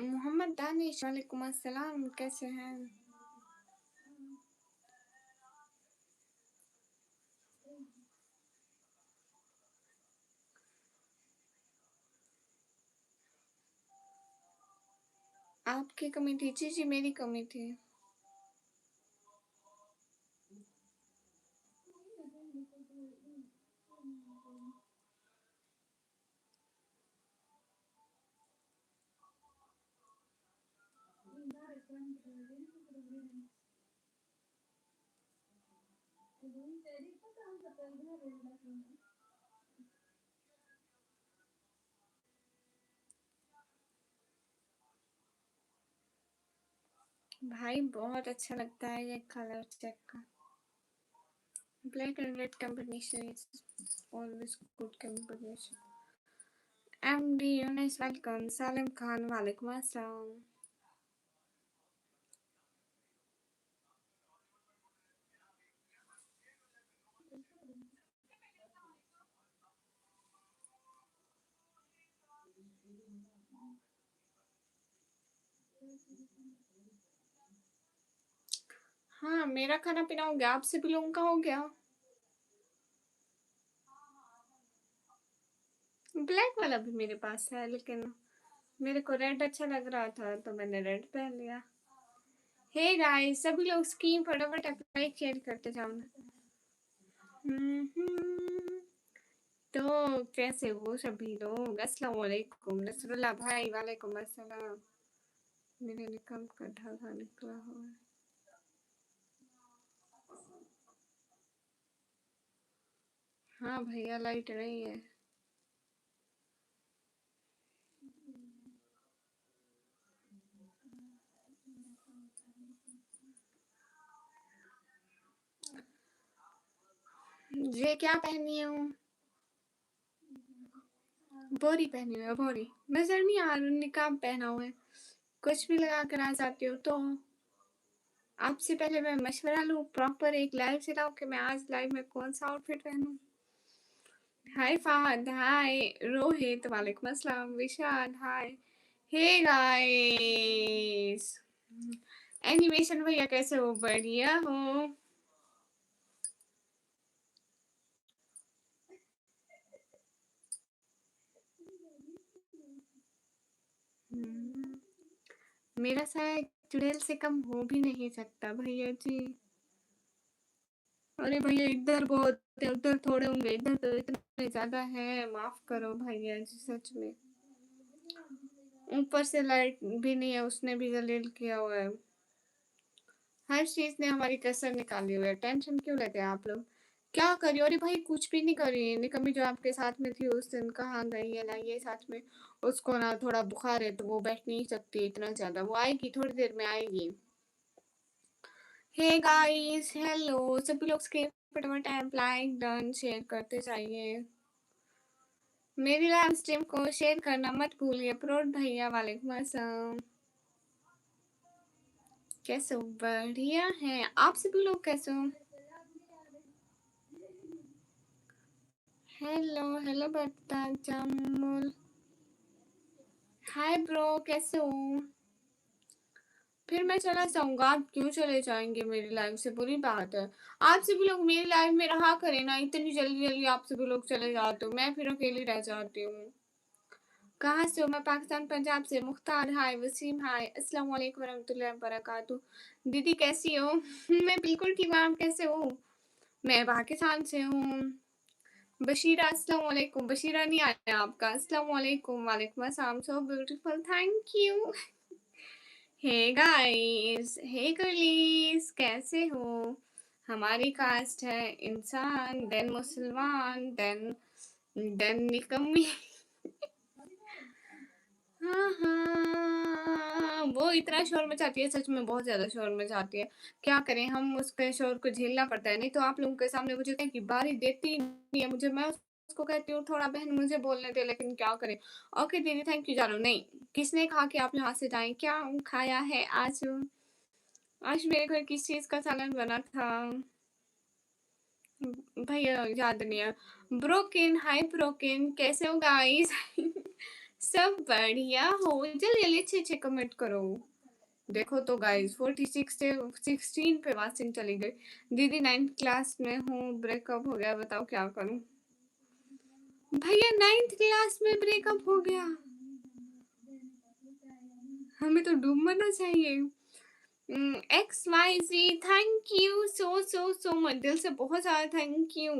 मोहम्मद दानिश वालेकुम अस्सलाम, कैसे हैं? आपकी कमी थी? जी जी मेरी कमी थी। भाई बहुत अच्छा लगता है ये कलर चेक का। Black and red combination is always good combination. MD Yunus welcome. Salim Khan वालेकुम अस्सलाम। हाँ मेरा खाना पीना हो गया, आप सभी लोगों का हो गया? ब्लैक वाला भी मेरे पास है, लेकिन मेरे को रेड अच्छा लग रहा था तो मैंने रेड पहन लिया। हे गाइस, सभी लोग स्कीम फटाफट अप्लाई शेयर करते जाओ ना। तो कैसे हो सभी लोग? अस्सलाम वालेकुम। नसरुल्लाह भाई वालेकुम अस्सलाम। मेरे निकम का धागा निकला हुआ है। हाँ भैया लाइट नहीं है। ये क्या पहनी हूँ? बोरी पहनी हुई है, बोरी। नजर नहीं आ रहा, निकाब पहना हुआ है। कुछ भी लगा कर आ जाती हूँ तो आपसे पहले मैं मशवरा लूँ, प्रॉपर एक लाइव चलाऊं कि मैं आज लाइव में कौन सा आउटफिट पहनूं। हाय फहद, हाय रोहित, वालेकुम अस्सलाम, विशाल, हाय। हे गाइस, एनिमेशन भैया कैसे हो? बढ़िया हो? मेरा शायद चुड़ैल से कम हो भी नहीं सकता भैया जी। अरे भैया इधर बहुत है, उधर थोड़े होंगे, इधर तो इतने ज्यादा है, माफ करो भैया जी सच में। ऊपर से लाइट भी नहीं है, उसने भी जलील किया हुआ है। हर चीज ने हमारी कसर निकाली हुई है, टेंशन क्यों लेते हैं आप लोग? क्या करी? अरे भाई कुछ भी नहीं करी, निकम्मी जो आपके साथ में थी उस दिन कहाँ गई है? ना ये साथ में, उसको ना थोड़ा बुखार है तो वो बैठ नहीं सकती इतना ज्यादा, वो आएगी थोड़ी देर में आएगी। हे गाइस, हेलो सभी लोग, स्क्रीन फटाफट ऐप लाइक डन शेयर करते जाइए। मेरी लाइव स्ट्रीम को शेयर करना मत भूलिए। प्रोड भैया वालेकुम अस्सलाम, कैसे हो? बढ़िया है, आप सभी लोग कैसे हो? हेलो हेलो बता जामुल, हाय ब्रो, कैसे हो? फिर मैं चला जाऊंगा, आप क्यों चले जाएंगे मेरी लाइव से? बुरी बात है। आप सभी लोग मेरी लाइव में रहा करें ना, इतनी जल्दी जल्दी आप सभी लोग चले जाते हो, मैं फिर अकेली रह जाती हूँ। कहाँ से हो? मैं पाकिस्तान पंजाब से। मुख्तार हाय, वसीम हाय, अस्सलाम वालेकुम रहमतुल्लाहि व बरकातहू। दीदी कैसी हो? मैं बिल्कुल ठीक हूँ, आप कैसे हो? मैं पाकिस्तान से हूँ। बशीरा अस्सलाम वालेकुम। बशीरा नहीं आया आपका, अस्सलाम वालेकुम। वालेकुम अस्सलाम, so beautiful, thank you. Hey guys, hey girlies, कैसे हो? हमारी कास्ट है इंसान, देन मुसलमान, देन निकम्मी। हाँ, हाँ, वो इतना शोर मचाती है, सच में बहुत ज़्यादा शोर मचाती है। क्या करें, हम उसके शोर को झेलना पड़ता है, नहीं तो आप लोगों के सामने मुझे कहीं की बारी देती ही नहीं है मुझे। मैं उसको कहती हूँ थोड़ा बहन मुझे बोलने दे, लेकिन क्या करें। ओके दीदी थैंक यू जा रहा हूँ। नहीं, किसने कहा कि आप यहाँ से जाएँ? क्या खाया है आज? आज मेरे घर किस चीज़ का सालन बना था? भैया याद नहीं है। ब्रोकेन, हाय ब्रोकेन, कैसे हो गाइस? सब बढ़िया हो? जल्दी जल्दी अच्छे अच्छे कमेंट करो। देखो तो गाइस 46 से 16 पे वाचिंग चली गई। दीदी 9th क्लास में हूँ, ब्रेकअप हो गया, बताओ क्या करूँ? भैया 9th क्लास में ब्रेकअप हो गया, हमें तो डूब मरना चाहिए। X Y Z thank you so much, दिल से बहुत ज़्यादा थैंक यू।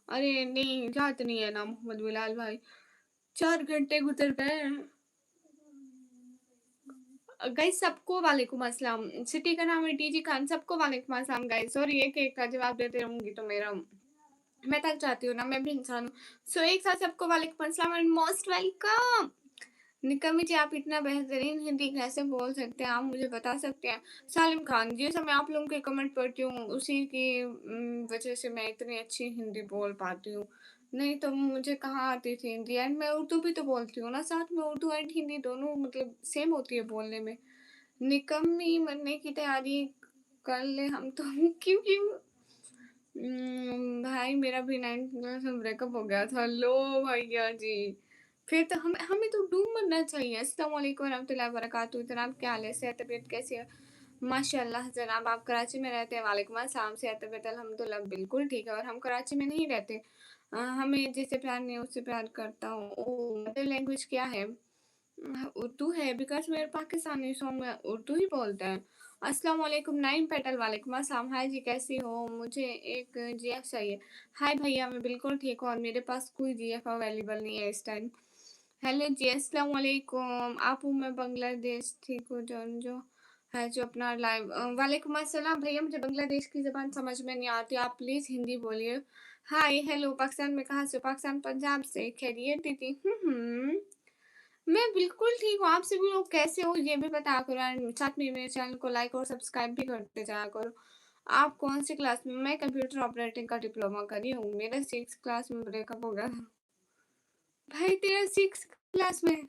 अरे नहीं याद नहीं है ना मोहम्मद बिलाल भाई, 4 घंटे गुजर गए। गाइस सबको वालेकुम अस्सलाम। सिटी का नाम है टीजी खान, सबको वालेकुम अस्सलाम गाइस। और एक एक का जवाब देते रहूंगी तो मेरा मैं थक जाती हूँ ना, मैं भी इंसान हूँ। सो एक साथ सबको वालेकुम अस्सलाम एंड मोस्ट वेलकम। निकम्मी जी आप इतना बेहतरीन हिंदी कैसे बोल सकते हैं, आप मुझे बता सकते हैं? सालिम खान जी, जैसा मैं आप लोगों के कमेंट पढ़ती हूँ उसी की वजह से मैं इतनी अच्छी हिंदी बोल पाती हूँ, नहीं तो मुझे कहाँ आती थी हिंदी। एंड मैं उर्दू भी तो बोलती हूँ ना, साथ में उर्दू एंड हिंदी दोनों मतलब सेम होती है बोलने में। निकम्मी बनने की तैयारी कर ले हम तो। क्यों क्यों? भाई मेरा भी 9th क्लास में ब्रेकअप हो गया था। लो भैया जी, फिर तो हमें हमें तो डूब मरना चाहिए। अस्सलाम वालेकुम वरहमतुल्लाहि वबरकातुहू। जनाब क्या हाल है, सेहत तबीयत कैसी है? माशाल्लाह जनाब, आप कराची में रहते हैं? वालेकुम अस्सलाम, सेहत तबीयत अल्हम्दुलिल्लाह बिल्कुल ठीक है। और हम कराची में नहीं रहते। हमें जिससे प्यार नहीं उससे प्यार करता हूँ। ओह मदर लैंग्वेज क्या है? उर्दू है, बिकॉज़ मेरे पाकिस्तानी सो में उर्दू ही बोलते हैं। अस्सलाम वालेकुम नाइम पेटल, वालेकुम अस्सलाम। हाय जी कैसी हो? मुझे एक जीएफ चाहिए। हाय भैया मैं बिल्कुल ठीक हूँ और मेरे पास कोई जीएफ अवेलेबल नहीं है इस टाइम। हेलो जी अस्सलाम वालेकुम, आप हूँ मैं बांग्लादेश ठीक हूँ जो है जो अपना लाइव वालेकुम अस्सलाम भैया, मुझे बांग्लादेश की ज़बान समझ में नहीं आती, आप प्लीज़ हिंदी बोलिए। हाय हेलो, पाकिस्तान में कहाँ से? पाकिस्तान पंजाब से। खैरियत दीदी? मैं बिल्कुल ठीक हूँ, आप सभी लोग कैसे हो ये भी बताया करो एंड साथ में मेरे चैनल को लाइक और सब्सक्राइब भी करते जाया करो। आप कौन सी क्लास में? मैं कंप्यूटर ऑपरेटिंग का डिप्लोमा कर रही हूँ, मेरा 6th क्लास में ब्रेकअप हो गया था। भाई तेरा 6th क्लास में?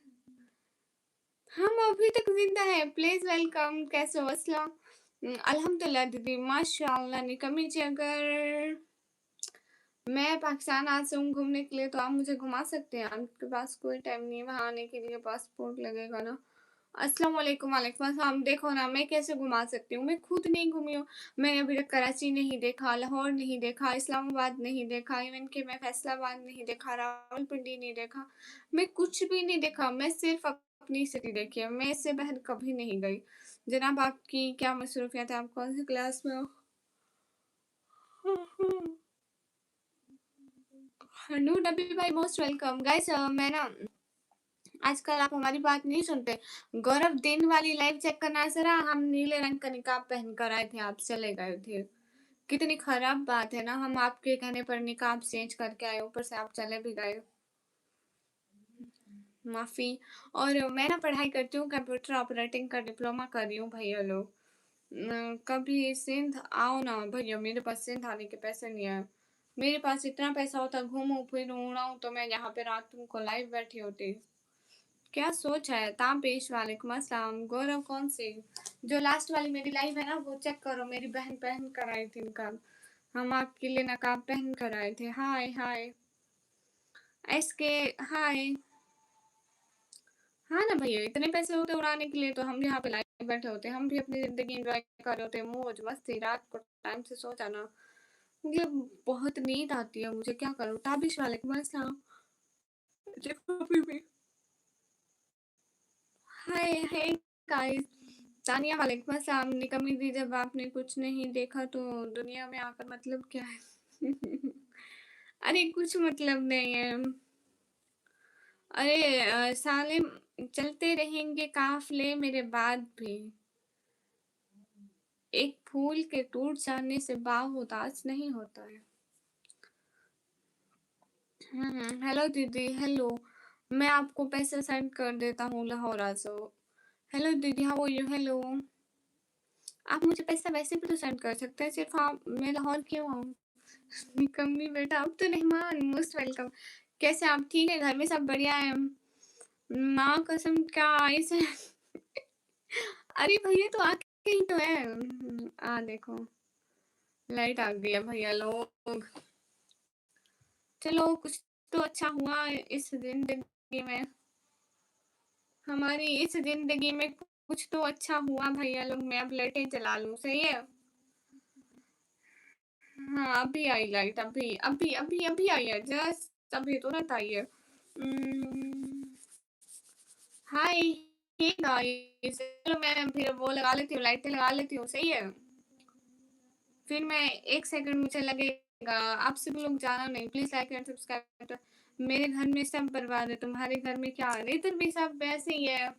हम अभी तक जिंदा है, प्लीज वेलकम। कैसे हो असला? अल्हम्दुलिल्लाह दीदी माशाल्लाह। निकम्मी जी अगर मैं पाकिस्तान आ जाऊँ घूमने के लिए तो आप मुझे घुमा सकते हैं, आपके पास कोई टाइम नहीं है वहाँ आने के लिए, पासपोर्ट लगेगा ना? अस्सलाम वालेकुम, वालेकुम अस्सलाम। देखो ना मैं कैसे घुमा सकती हूँ, मैं खुद नहीं घूमी हूँ। मैंने अभी तक कराची नहीं देखा, लाहौर नहीं देखा, इस्लामाबाद नहीं देखा, इवन कि मैं फैसलाबाद नहीं देखा, रावलपिंडी नहीं देखा, मैं कुछ भी नहीं देखा। मैं सिर्फ अपनी सिटी देखी है, मैं इससे बाहर कभी नहीं गई। जनाब आपकी क्या मसरूफियत है, आप कौन सी क्लास में हो? नू नबी भाई मोस्ट वेलकम। गाइस मैं ना आजकल आप हमारी बात नहीं सुनते। गौरव दिन वाली लाइव चेक करना जरा, हम नीले रंग का निकाब पहन कर आए थे, आप चले गए थे। कितनी खराब बात है ना, हम आपके कहने पर निकाब चेंज करके आए, ऊपर से आप चले भी गए। माफी। और मैं ना पढ़ाई करती हूँ, कंप्यूटर ऑपरेटिंग का डिप्लोमा कर रही हूँ भैया लोग। कभी सिंध आओ ना भैया, मेरे पास सिंध आने के पैसे नहीं है। मेरे पास इतना पैसा होता घूमूं फिरूं उड़ाऊं तो मैं यहाँ पे रातों को लाइव बैठी होती। क्या सोच है? तापेश वालेकुम अस्सलाम। गौरव कौन सी? जो लास्ट वाली मेरी लाइव है ना वो चेक करो, मेरी बहन पहन कर आई थी नकाब, हम आपके लिए नकाब पहन कर आए थे। हाय हाय एसके हाय। हाँ ना भैया, इतने पैसे होते उड़ाने के लिए तो हम यहाँ पे लाइव बैठे होते, हम भी अपनी जिंदगी एंजॉय कर रहे होते, मौज मस्ती, रात को टाइम से सो जाना। मतलब बहुत नींद आती है मुझे, क्या करूँ? ताबिश वालेकुम अस्सलाम। देखो अभी भी हाय हाय गाइस। तानिया वालेकुम अस्सलाम। निकम्मी दी जब आपने कुछ नहीं देखा तो दुनिया में आकर मतलब क्या है? अरे कुछ मतलब नहीं है। अरे सालिम चलते रहेंगे काफिले मेरे बाद भी, एक फूल के टूट जाने से बाग उदास नहीं होता है। हेलो दीदी हेलो। मैं आपको पैसे सेंड कर देता हूँ लाहौर से। हेलो दीदी, हाउ आर यू? हेलो। आप मुझे पैसा वैसे भी तो सेंड कर सकते हैं, सिर्फ आप मैं लाहौर क्यों आऊँ? निकम्मी बेटा, अब तो रहमान मोस्ट वेलकम। कैसे आप? ठीक है, घर में सब बढ़िया है? माँ कसम क्या ऐसे अरे भैया तो आके ही तो है। देखो लाइट आ गई है भैया लोग। चलो कुछ तो अच्छा हुआ इस जिंदगी में, हमारी इस जिंदगी में कुछ तो अच्छा हुआ भैया लोग। मैं अब लाइटें जला लूं, सही है? हाँ अभी आई लाइट, अभी अभी अभी अभी आई है, जस्ट अभी तुरंत आई है। हाय हे गाइस, चलो मैं फिर वो लगा लेती हूँ, लाइटें लगा लेती हूँ, सही है? फिर मैं 1 सेकंड मुझे लगेगा। आप सब लोग जाना नहीं, प्लीज लाइक एंड सब्सक्राइब। मेरे घर में सब बर्बाद है, तुम्हारे घर में क्या है? इधर भी सब वैसे ही है।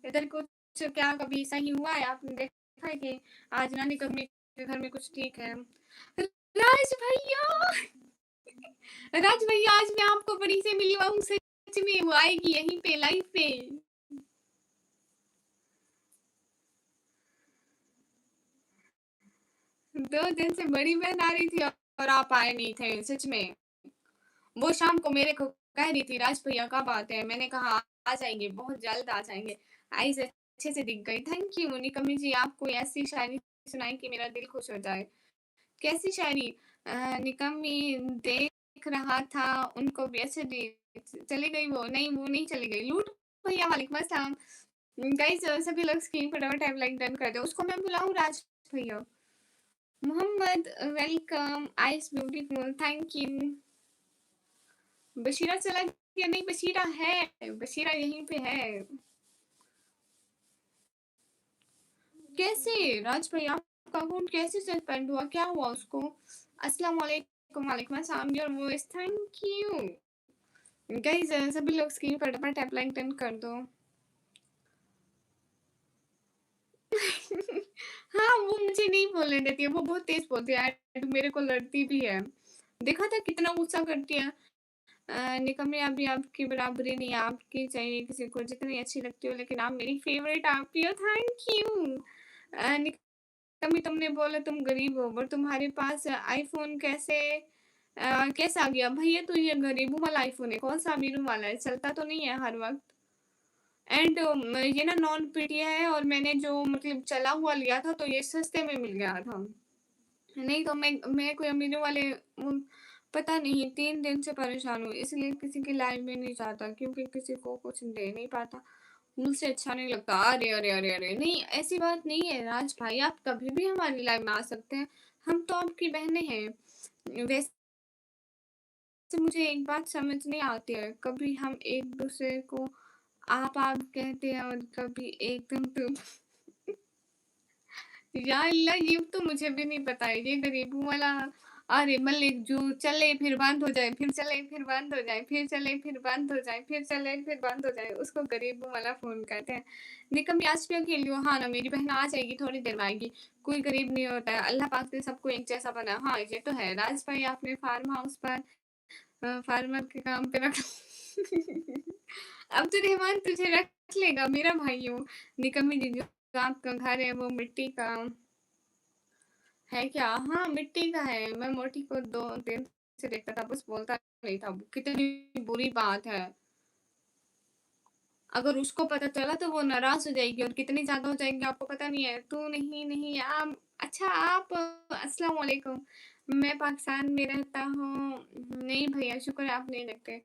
इधर कुछ क्या कभी सही हुआ है? आपने देखा है कि आज नानी कभी के घर में कुछ ठीक है? राज भैया राज भैया, आज मैं आपको बड़ी से मिली हूँ, सच में वो आएगी यहीं पे लाइव पे। 2 दिन से बड़ी बहन आ रही थी और आप आए नहीं थे, सच में। वो शाम को मेरे को कह रही थी, राज भैया कब आते हैं? मैंने कहा आ जाएंगे, बहुत जल्द आ जाएंगे। आई से अच्छे से दिख गई। थैंक यू निकम्मी जी, आप कोई ऐसी शायरी सुनाई कि मेरा दिल खुश हो जाए। कैसी शायरी? निकम्मी देख रहा था उनको भी। अच्छा जी, चली गई वो? नहीं वो नहीं चली गई। लूट भैया वालेकुम अस्सलाम। गाइस सभी लोग स्क्रीन पर डबल टैप लाइक डन कर दो। उसको मैं बुलाऊं राज भैया? Mohammed welcome, ice beautiful, thank you. Bashira चला गया? नहीं बशीरा है, बशीरा यहीं पे है। कैसे राज भाई आपका अकाउंट कैसे सस्पेंड हुआ? क्या हुआ उसको? अस्सलाम वालेकुम। वालेकुम अस्सलाम। Your voice, thank you. Guys सभी लोग स्क्रीन पर अपना टैप लाइक डन कर दो। हाँ वो मुझे नहीं बोलने देती है, वो बहुत तेज बोलती है, मेरे को लड़ती भी है। देखा था कितना गुस्सा करती है। निकम्मे अभी आपकी बराबरी नहीं, आपकी चाहिए किसी को, जितनी अच्छी लगती हो, लेकिन आप मेरी फेवरेट आप ही हो। Thank you. निकम्मे तुमने बोला तुम गरीब हो, पर तुम्हारे पास आईफोन कैसे आ गया? भैया तो ये गरीबों वाला आईफोन है, कौन सा अमीरों वाला है? चलता तो नहीं है हर वक्त। एंड ये ना नॉन पीटीए है, और मैंने जो मतलब चला हुआ लिया था तो ये सस्ते में मिल गया था। नहीं तो मैं कोई अमीरों वाले पता नहीं, 3 दिन से परेशान हूँ, इसलिए किसी की लाइव में नहीं जाता, क्योंकि किसी को कुछ दे नहीं पाता, मुझसे अच्छा नहीं लगता। अरे अरे अरे अरे, नहीं ऐसी बात नहीं है राज भाई, आप कभी भी हमारी लाइव में आ सकते हैं, हम तो आपकी बहनें हैं। वैसे मुझे एक बात समझ नहीं आती है, कभी हम एक दूसरे को आप कहते हैं और कभी एकदम तुम या अल्लाह, ये तो मुझे भी नहीं पता है, ये गरीबों वाला। अरे मलिक जू, चले फिर बंद हो जाए, फिर चले फिर बंद हो जाए, फिर चले फिर बंद हो जाए, फिर चले फिर बंद हो जाए, उसको गरीबों वाला फोन कहते हैं। निकम आज भी अकेली हो? हाँ ना, मेरी बहन आ जाएगी, थोड़ी देर में आएगी। कोई गरीब नहीं होता है, अल्लाह पाक ने सबको एक जैसा बना। हाँ ये तो है राज भाई, आपने फार्म हाउस पर फार्मर के काम पे रख अब तो रहमान तुझे रख लेगा, मेरा भाई हो। निकम्मी दीदी, जो आपका घर है वो मिट्टी का है क्या? हाँ मिट्टी का है। मैं मोटी को 2 दिन से देखता था, बस बोलता नहीं था। कितनी बुरी बात है, अगर उसको पता चला तो वो नाराज हो जाएगी, और कितनी ज्यादा हो जाएगी आपको पता नहीं है। तू नहीं नहीं आप, अच्छा आप, अस्सलाम वालेकुम। मैं पाकिस्तान में रहता हूँ। नहीं भैया शुक्र है, आप नहीं लगते।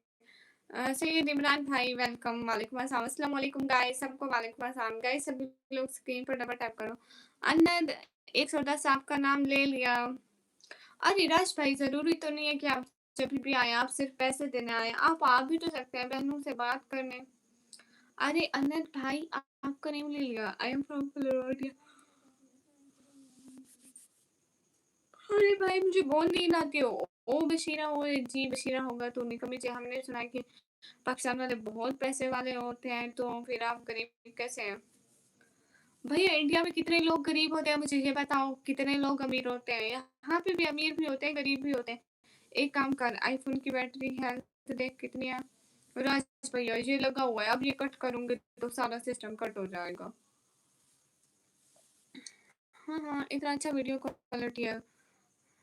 सैयद इमरान भाई वेलकम, वालेकुम अस्सलाम। अस्सलाम वालेकुम गाइस, सबको वालेकुम अस्सलाम। गाइस सभी लोग स्क्रीन पर डबल टैप करो। अन्नद 110 आपका नाम ले लिया। अरे राज भाई, ज़रूरी तो नहीं है कि आप जभी भी आएँ, आप सिर्फ पैसे देने आएँ, आप आ भी तो सकते हैं बहनों से बात करने। अरे अनंत भाई, आपका नेम ले लिया। I am from Florida. अरे भाई मुझे बहुत नींद आती है। ओ बशीरा, ओ जी बशीरा होगा तो निकम्मी जी, हमने सुना है कि पाकिस्तान वाले बहुत पैसे वाले होते हैं, तो फिर आप गरीब कैसे हैं? भैया इंडिया में कितने लोग गरीब होते हैं, मुझे ये बताओ, कितने लोग अमीर होते हैं? यहाँ पे भी अमीर भी होते हैं, गरीब भी होते हैं। एक काम कर, आईफोन की बैटरी हेल्थ देख कितनी है। राज भैया ये लगा हुआ है, अब ये कट करूंगी तो सारा सिस्टम कट हो जाएगा। हाँ हाँ, इतना अच्छा वीडियो क्वालिटी है।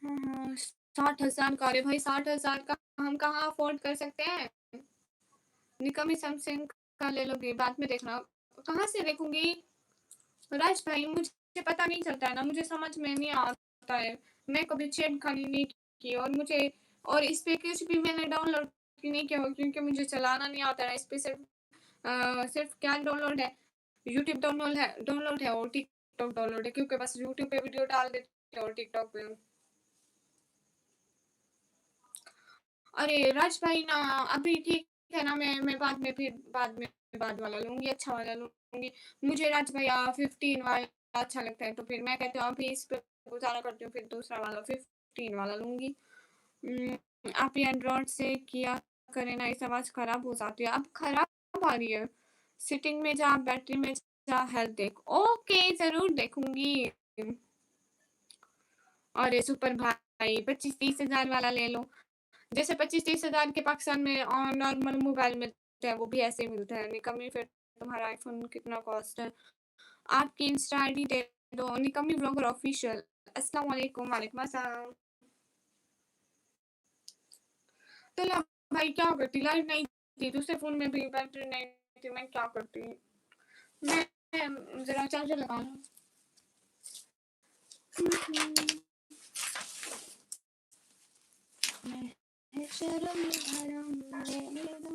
हाँ हाँ, 60,000 का। अरे भाई 60,000 का हम कहाँ अफोर्ड कर सकते हैं। निकम्मी सैमसंग का ले लोगे, बाद में देखना। कहाँ से देखूंगी राज भाई, मुझे पता नहीं चलता है ना, मुझे समझ में नहीं आता है। मैं कभी चैट खाली नहीं की, और मुझे और इस पे कुछ भी मैंने डाउनलोड नहीं किया हो, क्योंकि मुझे चलाना नहीं आता है। इस पे सिर्फ क्या डाउनलोड है, यूट्यूब डाउनलोड है और टिकटॉक डाउनलोड है, क्योंकि बस यूट्यूब पे वीडियो डाल देते हैं और टिकटॉक पे। अरे राज भाई ना, अभी ठीक है ना, मैं बाद वाला लूंगी, अच्छा वाला लूंगी। मुझे राज भैया 15 वाला अच्छा लगता है, तो फिर मैं कहती हूँ अभी इस पे गुजारा करती हूँ, फिर दूसरा वाला 15 वाला लूंगी। आप ये एंड्रॉइड से किया करें ना, इस आवाज खराब हो जाती है। अब खराब आ रही है। सेटिंग में जा, बैटरी में जा, हेल्थ देख। ओके, जरूर देखूंगी। और ये सुपर भाई 25-30 हजार वाला ले लो। जैसे 25-30 हजार के पाकिस्तान में और नॉर्मल मोबाइल मिलते हैं, वो भी ऐसे ही मिलते हैं। निकम्मी, फिर तुम्हारा आईफोन कितना कॉस्ट है? आपकी इंस्टा आईडी दे दो, निकम्मी ब्लॉगर ऑफिशियल। अस्सलाम वालेकुम। वालेकुम अस्सलाम। तो ला भाई क्या करती, लाइट नहीं थी, दूसरे फोन में भी बैटरी नहीं थी, मैं क्या करती। मैं जरा चार्जर लगा लूं। मैं शर्म भरम मेरे दो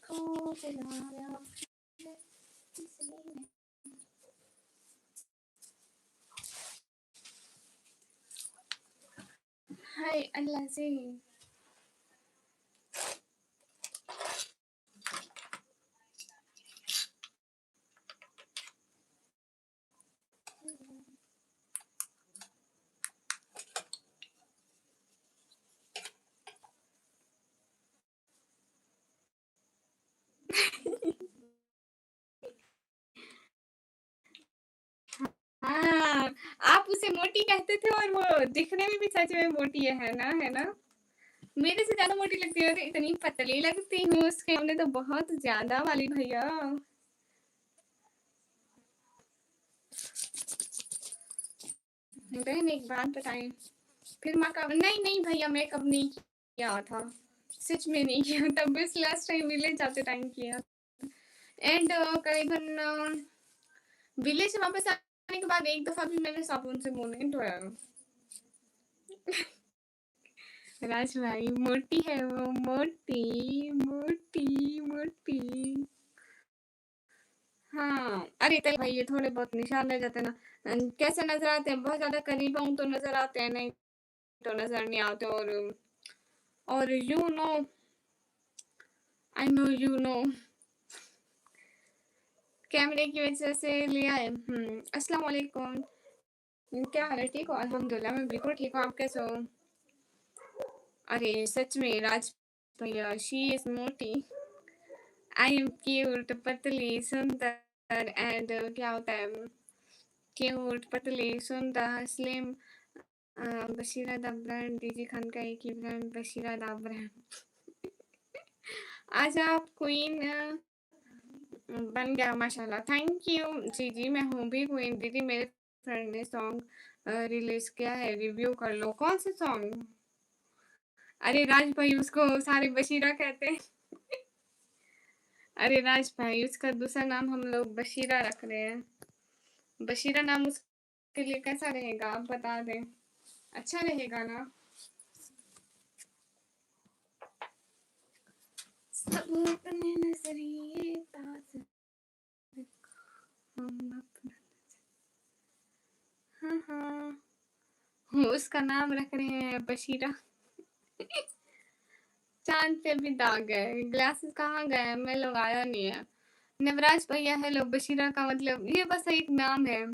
खुदाया हाय अल्लाह से। हाँ, आप उसे मोटी कहते थे और वो दिखने में भी सच में मोटी है ना, है ना? मेरे से ज्यादा मोटी लगती है, और इतनी पतली लगती हूँ उसके सामने तो, बहुत ज्यादा वाली भैया। बहन एक बात बताएं, फिर माँ का नहीं नहीं भैया, मेकअप नहीं किया था, सच में नहीं किया, तब बस लास्ट टाइम विलेज जाते टाइम किया। एंड करीबन विलेज से वापस आने के बाद एक दफा भी मैंने साबुन से मुंह नहीं धोया। राज भाई मोटी है वो, मोटी मोटी मोटी। हाँ, अरे तल भाई ये थोड़े बहुत निशान रह जाते हैं ना। कैसे नजर आते हैं, बहुत ज्यादा करीब आऊं तो नजर आते हैं, नहीं तो नजर नहीं आते। और you know, I know you know, कैमरे की वजह से लिया है। अस्सलाम वालेकुम। क्या हाल है, ठीक हो? अल्हम्दुलिल्लाह मैं बिल्कुल ठीक हूँ, आप कैसे हो? अरे सच में राज भैया, शी इज मोटी, आई एम क्यूट, पतली सुंदर एंड क्या होता है, क्यूट पतली सुंदर slim. Bashira the brand, DG Khan का एक ही ब्रांड, बशीरा द ब्रांड। आज आप क्वीन बन गया माशाल्लाह, थैंक यू। जी जी, मैं हूँ भी क्वीन दीदी। मेरे फ्रेंड ने सॉन्ग रिलीज किया है, रिव्यू कर लो। कौन से सॉन्ग? अरे राज भाई उसको सारे बशीरा कहते हैं। अरे राज भाई, उसका दूसरा नाम हम लोग बशीरा रख रहे हैं। बशीरा नाम उसके लिए कैसा रहेगा, आप बता दें, अच्छा रहेगा ना? सब अपने नजरिए पास हम अपना। हाँ हाँ, उसका नाम रख रहे हैं बशीरा। चांद पे भी दाग है, ग्लासेस कहाँ गए, मैं लगाया नहीं है। नवराज भैया हेलो, बशीरा का मतलब ये बस एक नाम है।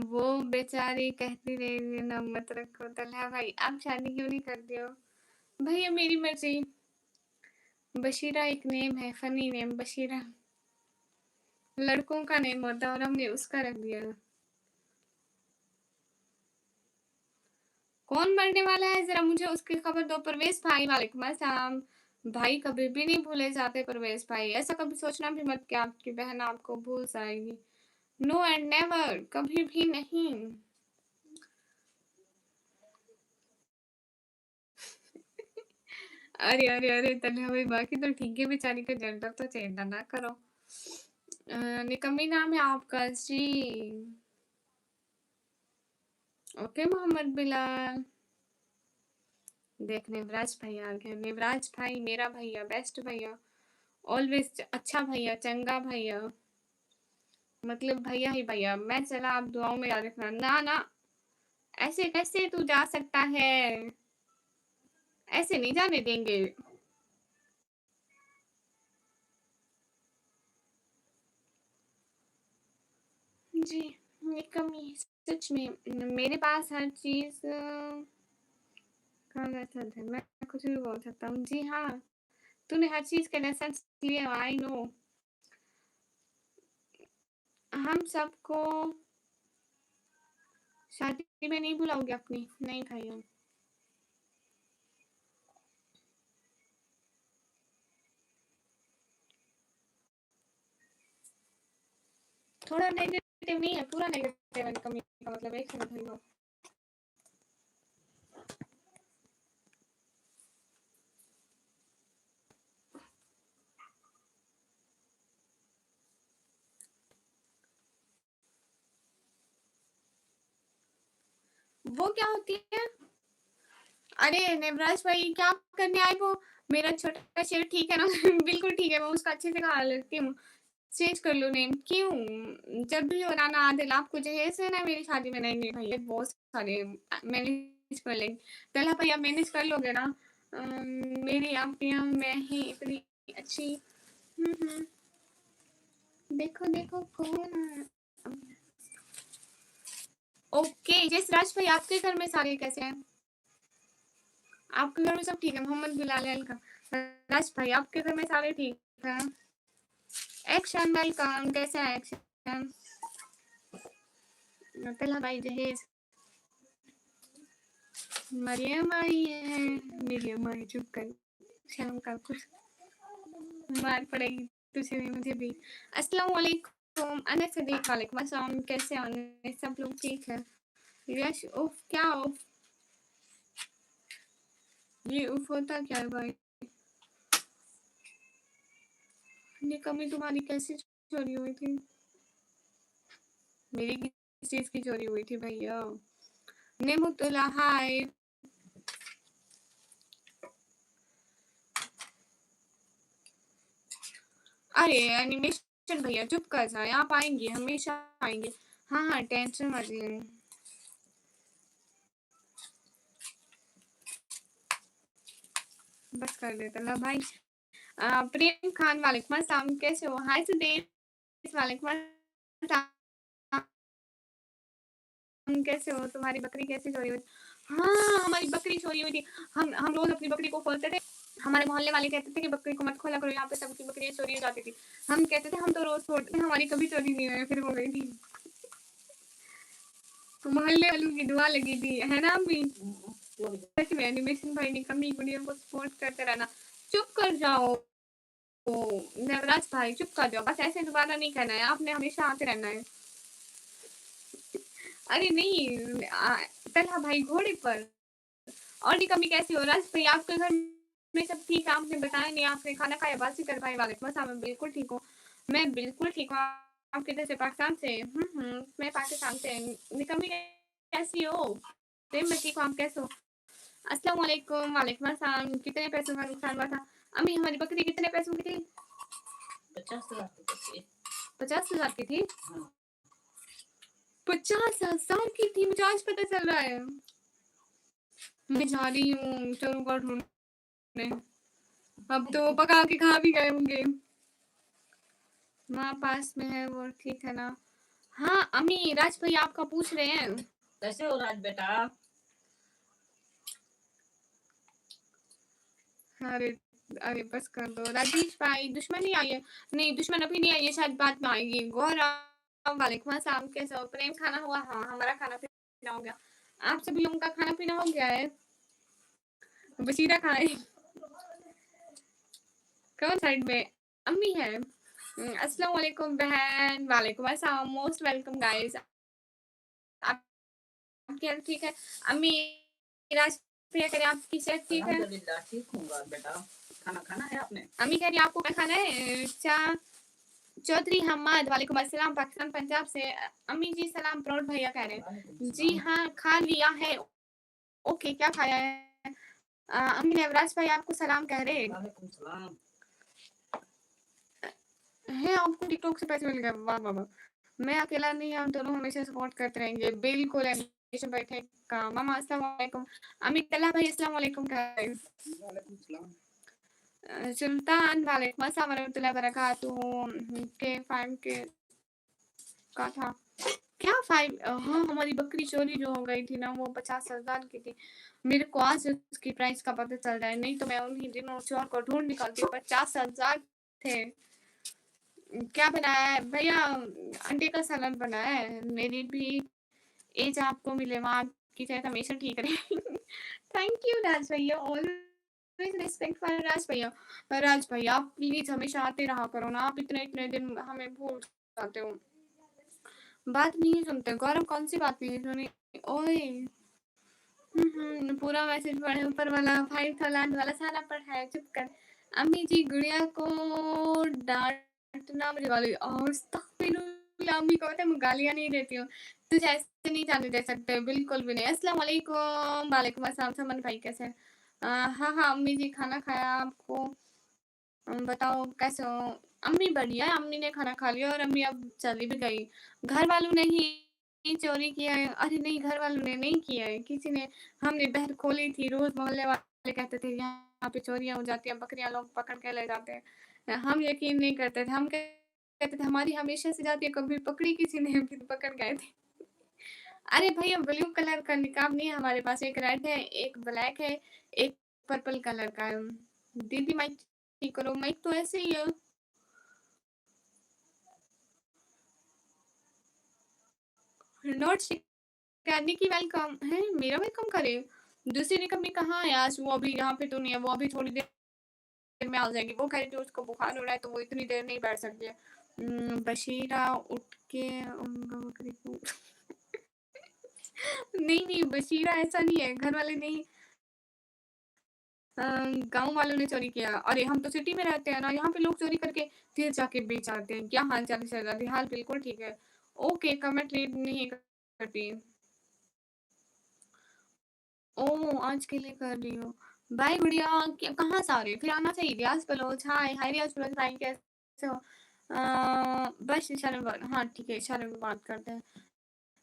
वो बेचारी कहती रही नाम मत रखो। तलहा भाई आप शादी क्यों नहीं करते हो? भैया मेरी मर्जी। बशीरा एक नेम है, फनी नेम बशीरा। लड़कों का नेम होता है और हमने उसका रख दिया। कौन मरने वाला है जरा मुझे उसकी खबर दो। परवेश भाई वालेकुम अस्सलाम। भाई कभी भी नहीं भूले जाते परवेश भाई, ऐसा कभी सोचना भी मत कि आपकी बहन आपको भूल जाएगी। नो एंड नेवर, कभी भी नहीं। अरे अरे अरे तन्हा भाई बाकी तो ठीक है, बेचारी का जेंडर तो चेंज ना करो। निकम्मी नाम है आपका जी। ओके मोहम्मद बिलाल। देख नेवराज भाई आ गया। नेवराज भाई मेरा भैया, बेस्ट भैया, ऑलवेज अच्छा भैया, चंगा भैया, मतलब भैया ही भैया। मैं चला, आप दुआओं में याद रखना। ना ना, ऐसे कैसे तू जा सकता है, ऐसे नहीं जाने देंगे। जी निकम्मी, सच में मेरे पास हर चीज का लेसन है, मैं कुछ भी बोल सकता हूँ। जी हाँ, तूने हर चीज के लेसन लिए, आई नो। हम सबको शादी में नहीं बुलाओगे अपनी? नहीं भाई, थोड़ा नेगेटिव नहीं है, पूरा नेगेटिव है निकम्मी का मतलब। एक सेकंड भाई, वो क्या होती है? अरे नेवराज भाई क्या करने आए वो? मेरा छोटा शेर ठीक है ना? बिल्कुल ठीक है, मैं उसका अच्छे से ख्याल रखती हूँ। चेंज कर लो नेम क्यों? जब भी हो ना आदिल आपको जहेज है ना मेरी शादी में। नहीं नहीं भैया, बहुत सारे मैनेज कर लेंगे। तला भैया मैनेज कर लोगे ना? मेरी आपके यहाँ मैं ही इतनी अच्छी। देखो देखो कौन। ओके जसराज भाई, आपके घर में सारे कैसे हैं? आपके घर में सब ठीक है? मोहम्मद बिलाल का राज भाई, आपके घर में सारे ठीक है? एक्शन वेलकम, कैसे है एक्शन? पहला भाई जहेज, मरियम आई है। मरियम आई, चुप कर, शाम का कुछ मार पड़ेगी तुझे भी मुझे भी। अस्सलाम वालेकुम अनस सदीक, वालेकुम अस्सलाम, कैसे हैं सब लोग? ठीक है। यश उफ, क्या उफ? ये उफ होता क्या है भाई? निकम्मी तुम्हारी कैसी चोरी हुई थी? मेरी किस चीज की चोरी हुई थी भैया? नेमुतुल्ला हाय। अरे एनिमेशन भैया चुप कर जाए, आप आएंगे, हमेशा आएंगे। हाँ हाँ टेंशन मत लें। बस कर देता ला भाई। प्रेम खान वालेकुम अस्सलाम, कैसे हो? हाय सुदेश वालेकुम अस्सलाम, कैसे हो? तुम्हारी बकरी कैसे चोरी हुई? हाँ हमारी बकरी चोरी हुई थी। हम रोज अपनी बकरी को खोलते थे। हमारे मोहल्ले वाले कहते थे कि बकरी को मत खोला करो, यहाँ पे सबकी बकरियां चोरी हो जाती थी। हम कहते थे हम तो रोज खोलते, हमारी कभी चोरी नहीं हुई, फिर हो गई थी। तो मोहल्ले वालों की दुआ लगी थी, है ना अम्मी? सच में एनिमेशन भाई निकम्मी वीडियो को सपोर्ट करते रहना। चुप कर जाओ नवराज भाई, चुप कर जाओ बस, ऐसे दोबारा नहीं करना है, आपने हमेशा आते रहना है। अरे नहीं तलहा भाई घोड़े पर। और निकम्मी कैसी हो? राज भाई आपके घर में सब ठीक है? आपने बताया नहीं, आपने खाना खाया? बासिकर भाई वालेकुम अस्सलाम, मैं बिल्कुल ठीक हूँ। मैं बिल्कुल ठीक हूँ। आप किधर से? पाकिस्तान से? मैं पाकिस्तान से। निकम्मी कैसी हो? मैं ठीक हूँ, आप कैसे हो? अस्सलाम वालेकुम, वालेकुम अस्सलाम। कितने पैसों का नुकसान हुआ था? अम्मी हमारी बकरी कितने पैसों की थी? 50,000 की। 50,000 की थी? 50,000 की थी, मुझे आज पता चल रहा है। मैं जा रही हूँ चोरूका ढूंढने। अब तो पका के खा भी गए होंगे। माँ पास में है वो, ठीक है ना? हाँ अम्मी राज भाई आपका पूछ रहे हैं। कैसे हो राज बेटा? अरे अरे बस कर दो राजेश भाई, दुश्मनी आई है। नहीं दुश्मन अभी नहीं आई है, शायद बाद में आएगी। गौरव वालेकुम अस्सलाम, कैसे हो? प्रेम खाना हुआ? हाँ हमारा खाना पीना हो गया। आप सभी लोगों का खाना पीना हो गया है? बशीरा खाए। कौन साइड में? अम्मी है। अस्सलाम वालेकुम बहन। वालेकुम अस्सलाम, मोस्ट वेलकम गाइस। आपकी हेल्थ ठीक है? अम्मी राज प्रिया कह रही आपकी सेहत ठीक है? अल्हम्दुलिल्लाह ठीक हूँ बेटा। खाना खाना है आपने? अम्मी कह रही आपको क्या खाना है? चौधरी हमद वालेकुम अस्सलाम, पाकिस्तान पंजाब से। अम्मी जी सलाम, प्रौढ़ भैया कह रहे हैं। जी हाँ खा लिया है। ओके क्या खाया है? अम्मी नेवराज भाई आपको सलाम कह रहे वालेकुम सलाम। हैं। आपको टिकटॉक से पैसे मिल गए? वाह वाह वाह। मैं अकेला नहीं, हम दोनों हमेशा सपोर्ट करते रहेंगे। बिल्कुल एनिमेशन बैठे का मामा अस्सलाम वालेकुम। अमित तल्ला भाई अस्सलाम वालेकुम कह रहे हैं। वालेकुम सलाम। सुल्तान वालेकुम अस्सलाम वरहमतुल्लाहि वबरकातुहू। के 5 के का था क्या 5? हाँ हमारी बकरी चोरी जो हो गई थी ना, वो 50,000 की थी। मेरे को आज उसकी प्राइस का पता चल रहा है, नहीं तो मैं उन्हीं दिनों चोर को ढूंढ निकालती। 50,000 थे। क्या बनाया है भैया? अंडे का सलाद बनाया है। मेरी भी एज आपको मिले, वहाँ आपकी सेहत हमेशा ठीक रहे। थैंक यू राज भैया, ऑलवेज रिस्पेक्ट फॉर राज भैया। राज भैया आप प्लीज हमेशा आते रहा करो ना, आप इतने इतने दिन हमें भूल जाते हो, बात नहीं सुनते। गौरव कौन सी बात नहीं सुनी? ओए पूरा मैसेज पढ़े, ऊपर वाला 5,000 वाला सारा पढ़ा है, चुप कर। अम्मी जी गुड़िया को डांटना मुझे गाली, और अम्मी को पता है मैं गालियां नहीं देती हूँ। तुझे ऐसे नहीं जाने दे सकते, बिल्कुल भी नहीं। अस्सलाम वालेकुम। वालेकुम अस्सलाम। समन भाई कैसे हैं? हाँ हाँ अम्मी जी खाना खाया आपको? बताओ कैसे हो? अम्मी बढ़िया है, अम्मी ने खाना खा लिया और अम्मी अब चली भी गई। घर वालों ने ही चोरी किया है? अरे नहीं घर वालों ने नहीं किया है, किसी ने, हमने बहर खोली थी। रोज मोहल्ले वाले कहते थे यहाँ पे चोरियां हो जाती है, बकरियां लोग पकड़ के ले जाते हैं। हम यकीन नहीं करते थे, हम कहते थे हमारी हमेशा से जाती है, कभी पकड़ी किसी ने, फिर पकड़ गए थे। अरे भैया ब्लू कलर का निकाब नहीं है हमारे पास, एक रेड है एक ब्लैक है एक पर्पल कलर का है। दीदी माइक ठीक करो, माइक तो ऐसे ही है। नॉट शिकानी की वेलकम है, मेरा वेलकम करे। दूसरी निकम में कहाँ है आज? वो अभी यहाँ पे तो नहीं है, वो अभी थोड़ी देर में आ जाएगी। वो कह रही थी उसको बुखार हो रहा है तो वो इतनी देर नहीं बैठ सकती है। बशीरा उठ के बकरी को नहीं नहीं बशीरा ऐसा नहीं है, घर वाले नहीं, गाँव वालों ने चोरी किया। अरे हम तो सिटी में रहते हैं ना, यहाँ पे लोग चोरी करके फिर जाके बेच आते हैं। क्या हाल चाल है शहजादी? हाल बिल्कुल ठीक है। ओके कमेंट रीड नहीं करती। ओह! आज के लिए कर रही हो। बाय गुड़िया, कहाँ से आ रही हो? फिर आना चाहिए। रियाज़ बलोच, हाय, हाय रियाज़ बलोच भाई कैसे हो? बस इशारे में हाँ ठीक है, इशारे में बात करते हैं।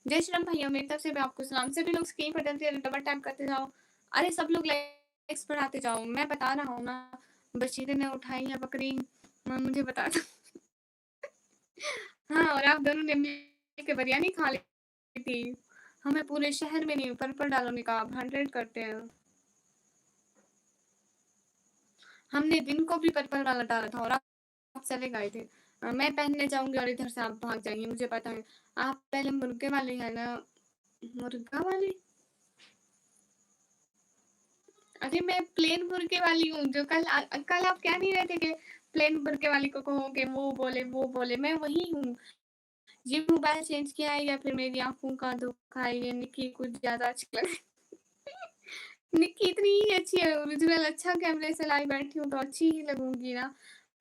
जय श्री राम भैया, मेरी तरफ से भी आपको सलाम। सभी लोग स्क्रीन पर जल्दी डबल टैप करते जाओ। अरे सब लोग लाइक्स बढ़ाते जाओ, मैं बता रहा हूँ ना। बशीरे ने उठाई है बकरी, मुझे बता दो। हाँ और आप दोनों ने मिलके बिरयानी खा ली थी। हमें पूरे शहर में नहीं, पर डालो निकाब 100 करते हैं। हमने दिन को भी पर्पल वाला डाला था और आप चले गए थे। मैं पहनने जाऊँगी और इधर से आप भाग जाएँगे, मुझे पता है। आप पहले मुर्गे वाले हैं ना? मुर्गा वाले? अरे मैं प्लेन मुर्गे वाली हूँ, जो कल आप कह नहीं रहे थे कि प्लेन मुर्गे वाली को कहोगे वो बोले, मैं वही हूँ। ये मोबाइल चेंज किया है या फिर मेरी आँखों का धोखा है? ये निक्की कुछ ज़्यादा अच्छी लग निक्की इतनी ही अच्छी है, ओरिजिनल अच्छा कैमरे से लाइव बैठी हूँ तो अच्छी ही लगूँगी ना।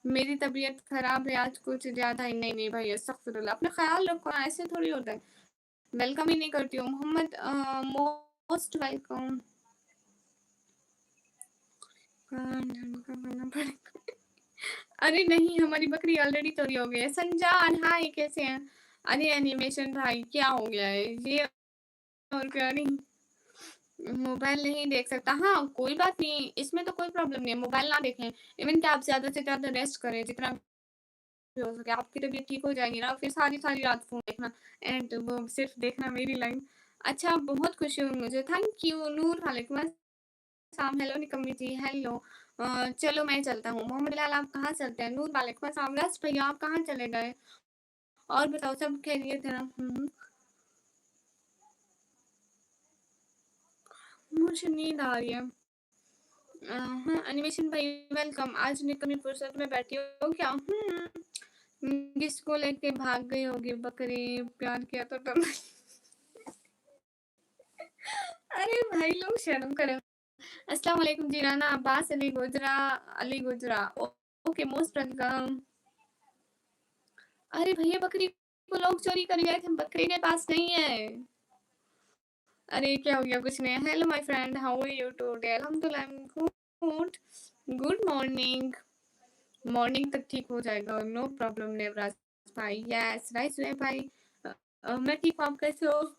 मेरी तबीयत खराब है आज कुछ ज़्यादा ही। नहीं, नहीं भई अस्तगफिरुल्लाह, अपना ख़्याल रखो ना, ऐसे थोड़ी होता है। वेलकम ही नहीं करती हूँ। Mohammed most welcome. करना पड़ेगा। अरे नहीं, हमारी बकरी ऑलरेडी चोरी हो गई है। संजान हाय कैसे हैं? अरे एनिमेशन भाई क्या हो गया है? ये और क्या नहीं, मोबाइल नहीं देख सकता। हाँ, कोई बात नहीं, इसमें तो कोई प्रॉब्लम नहीं है, मोबाइल ना देखें। इवन कि आप ज़्यादा से ज़्यादा रेस्ट करें, जितना भी हो सके। आपकी तबीयत ठीक हो जाएगी ना, फिर सारी-सारी रात फ़ोन देखना एंड वो सिर्फ़ देखना मेरी लाइव। अच्छा, बहुत खुशी हुई मुझे। Thank you. नूर वालेकुम अस्सलाम। हेलो निकम्मी जी, हेलो। चलो मैं चलता हूँ। मोहम्मद बिलाल आप कहाँ चलते हैं? नूर वालेकुम अस्सलाम। रस भैया आप कहाँ चले गए? और बताओ सब खैरियत है ना? मुझे नींद आ रही है। हाँ, एनिमेशन भाई वेलकम। आज निकम्मी फुर्सत में बैठी हो क्या? किसको लेके भाग गई होगी बकरी? प्यार किया तो तुम अरे भाई लोग शर्म करो। अस्सलाम वालेकुम जीराना अब्बास अली गुजरा ओके मोस्ट वेलकम। अरे भैया बकरी को लोग चोरी कर गए थे, बकरी के पास नहीं है। अरे क्या हो गया? कुछ नहीं। Hello my friend, how are you today? अल्हम्दुलिल्लाह I am good. Good morning. Morning तक ठीक हो जाएगा, नो प्रॉब्लम नेवराज भाई। यस राइट सुहेब भाई। मैं ठीक हूँ, आप कैसे हो?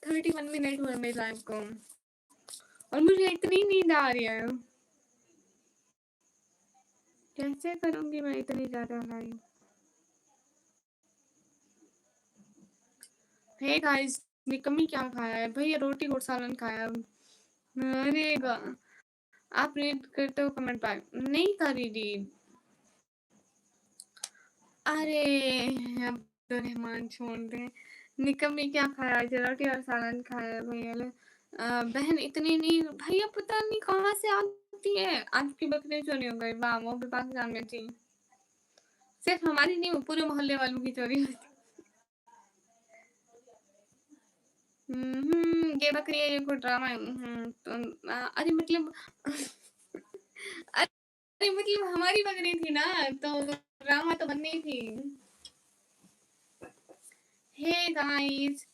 31 मिनट हुए मेरे लाइव को और मुझे इतनी नींद आ रही है। कैसे करूंगी मैं इतनी ज्यादा लाइव? हे गाइस, निकम्मी क्या खाया है भैया? रोटी और सालन खाया। अरे आप रीड करते हो कमेंट पर? नहीं करी रीड। अरे अब्दुल रहमान छोड़ दे। निकम्मी क्या खाया? रोटी और सालन खाया भैया ने। बहन इतनी नहीं भैया, पता नहीं कहाँ से आती है। आपकी बकरी चोरी हो गई? वाह, वो भी पाकिस्तान में थी। सिर्फ हमारी नहीं, पूरे मोहल्ले वालों की चोरी हुई थी। ये बकरी है, ये कोई ड्रामा है। अरे मतलब अरे मतलब हमारी बकरी थी ना, तो ड्रामा तो बननी थी। हे गाइस,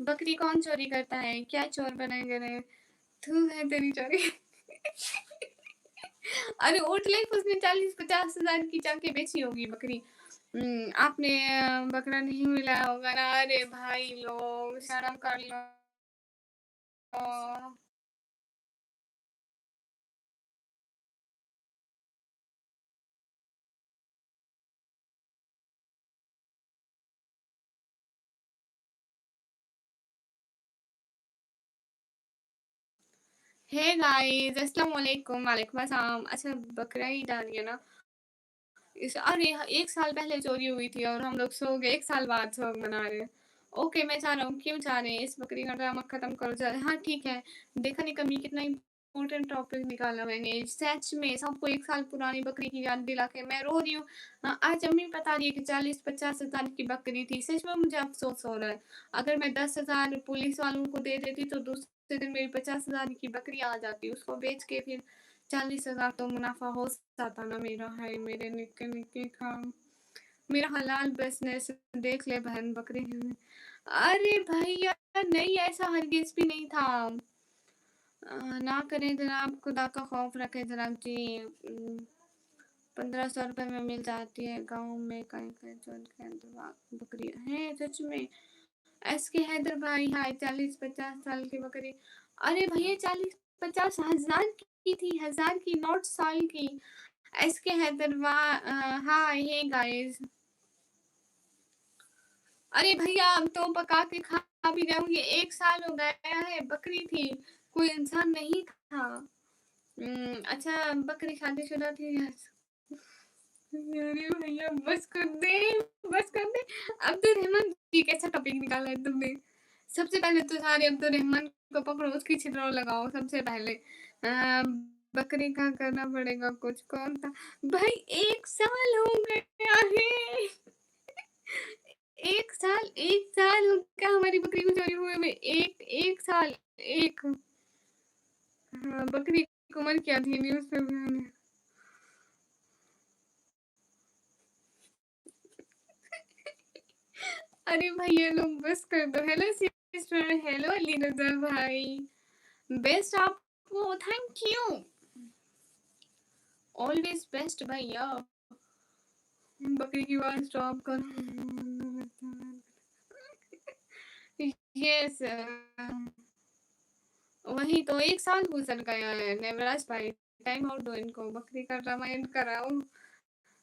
बकरी कौन चोरी करता है? क्या चोर बनाएंगे रे? तू है तेरी चोरी अरे उठ ले, उसने 40-50 हजार की जाके बेची होगी बकरी। आपने बकरा नहीं मिला होगा ना? अरे भाई लोग शर्म कर लो। हे गाइस, अस्सलाम वालेकुम। वालेकुम अस्सलाम। अच्छा बकरा ही डाली है ना? अरे 1 साल पहले चोरी हुई थी और हम लोग सो गए, 1 साल बाद सोग मना रहे हैं। ओके मैं चाह रहा हूँ, क्यों चाह रहे हैं? इस बकरी का ड्रामा खत्म करो जरा। हाँ ठीक है। देखा नहीं कमी कितना इम्पोर्टेंट टॉपिक निकाला मैंने। सच में सबको 1 साल पुरानी बकरी की याद दिला के मैं रो रही हूँ। आज अम्मी बता रही है कि 40-50 हजार की बकरी थी। सच में मुझे अफसोस हो रहा है। अगर मैं 10 हजार पुलिस वालों को दे देती तो दूसरे दिन मेरी 50 हजार की बकरी आ जाती, उसको बेच के फिर 40 हजार तो मुनाफा हो जाता ना मेरा। है मेरे निक्के निक्के काम, मेरा हलाल बिजनेस। देख ले बहन बकरी। अरे भैया नहीं, ऐसा हरगिज भी नहीं था। ना करें जनाब, खुदा का खौफ रखे जनाब जी। 1500 रुपए में मिल जाती है गांव में कहीं कहीं जो के अंदर बकरी है। सच में एस के हैदर भाई हाय। 40-50 साल की बकरी? अरे भैया 40-50 हजार की थी, हजार की नॉट साल की। एस के हैदर हाय। हे गाइस, अरे भैया अब तो पका के खा भी जाऊंगी। 1 साल हो गया है, बकरी थी, कोई इंसान नहीं था। अच्छा बकरी शादीशुदा थी? अरे भैया बस कर दे, बस कर दे। अब्दुल रहमान जी कैसा टॉपिक निकाला है तुमने? सबसे पहले तो सारे अब्दुल रहमान को पकड़ो, उसकी छितरौ लगाओ सबसे पहले। बकरी का करना पड़ेगा कुछ। कौन था भाई? 1 साल हो गया है। 1 साल, 1 साल हो गया हमारी बकरी को चोरी हुए में। एक साल एक। हाँ, बकरी की उम्र क्या थी न्यूज पे? अरे भैया लोग बस कर दो। हेलो सिस्टर, हेलो अली नजर भाई, बेस्ट आपको। थैंक यू, ऑलवेज बेस्ट भैया। बकरी की आवाज स्टॉप करो। यस वही तो, 1 साल गुजर गया है। नेवराज भाई टाइम आउट दो इनको, बकरी का रामायण कराओ।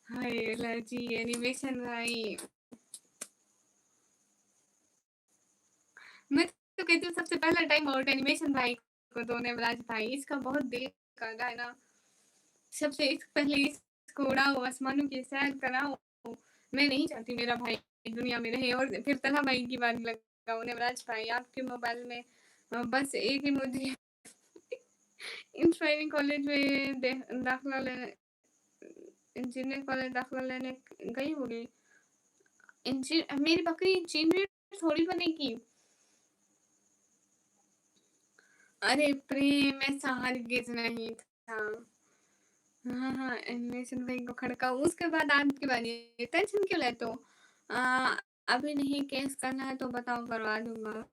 हाय लाजी एनिमेशन भाई, मैं तो कहती हूँ सबसे पहला टाइम आउट एनिमेशन भाई को तो नेवराज भाई, इसका बहुत दिल कर रहा है ना, सबसे पहले इसको उड़ाओ, आसमानों की सैर कराओ। मैं नहीं चाहती मेरा भाई दुनिया में रहे और फिर तन्हा भाई की बात लगाओ। नेवराज भाई आपके मोबाइल में बस एक ही मुझे इंजीनियरिंग कॉलेज में दाखिला लेने, इंजीनियरिंग कॉलेज दाखिला लेने गई होगी। मेरी बकरी इंजीनियर थोड़ी बनेगी। अरे प्रेम ऐसा हरगिज नहीं था। हाँ हाँ, एनिमेशन भाई को खड़काओ, उसके बाद आपकी बारी है, टेंशन क्यों लेते हो? अभी नहीं, केस करना है तो बताओ, करवा दूंगा।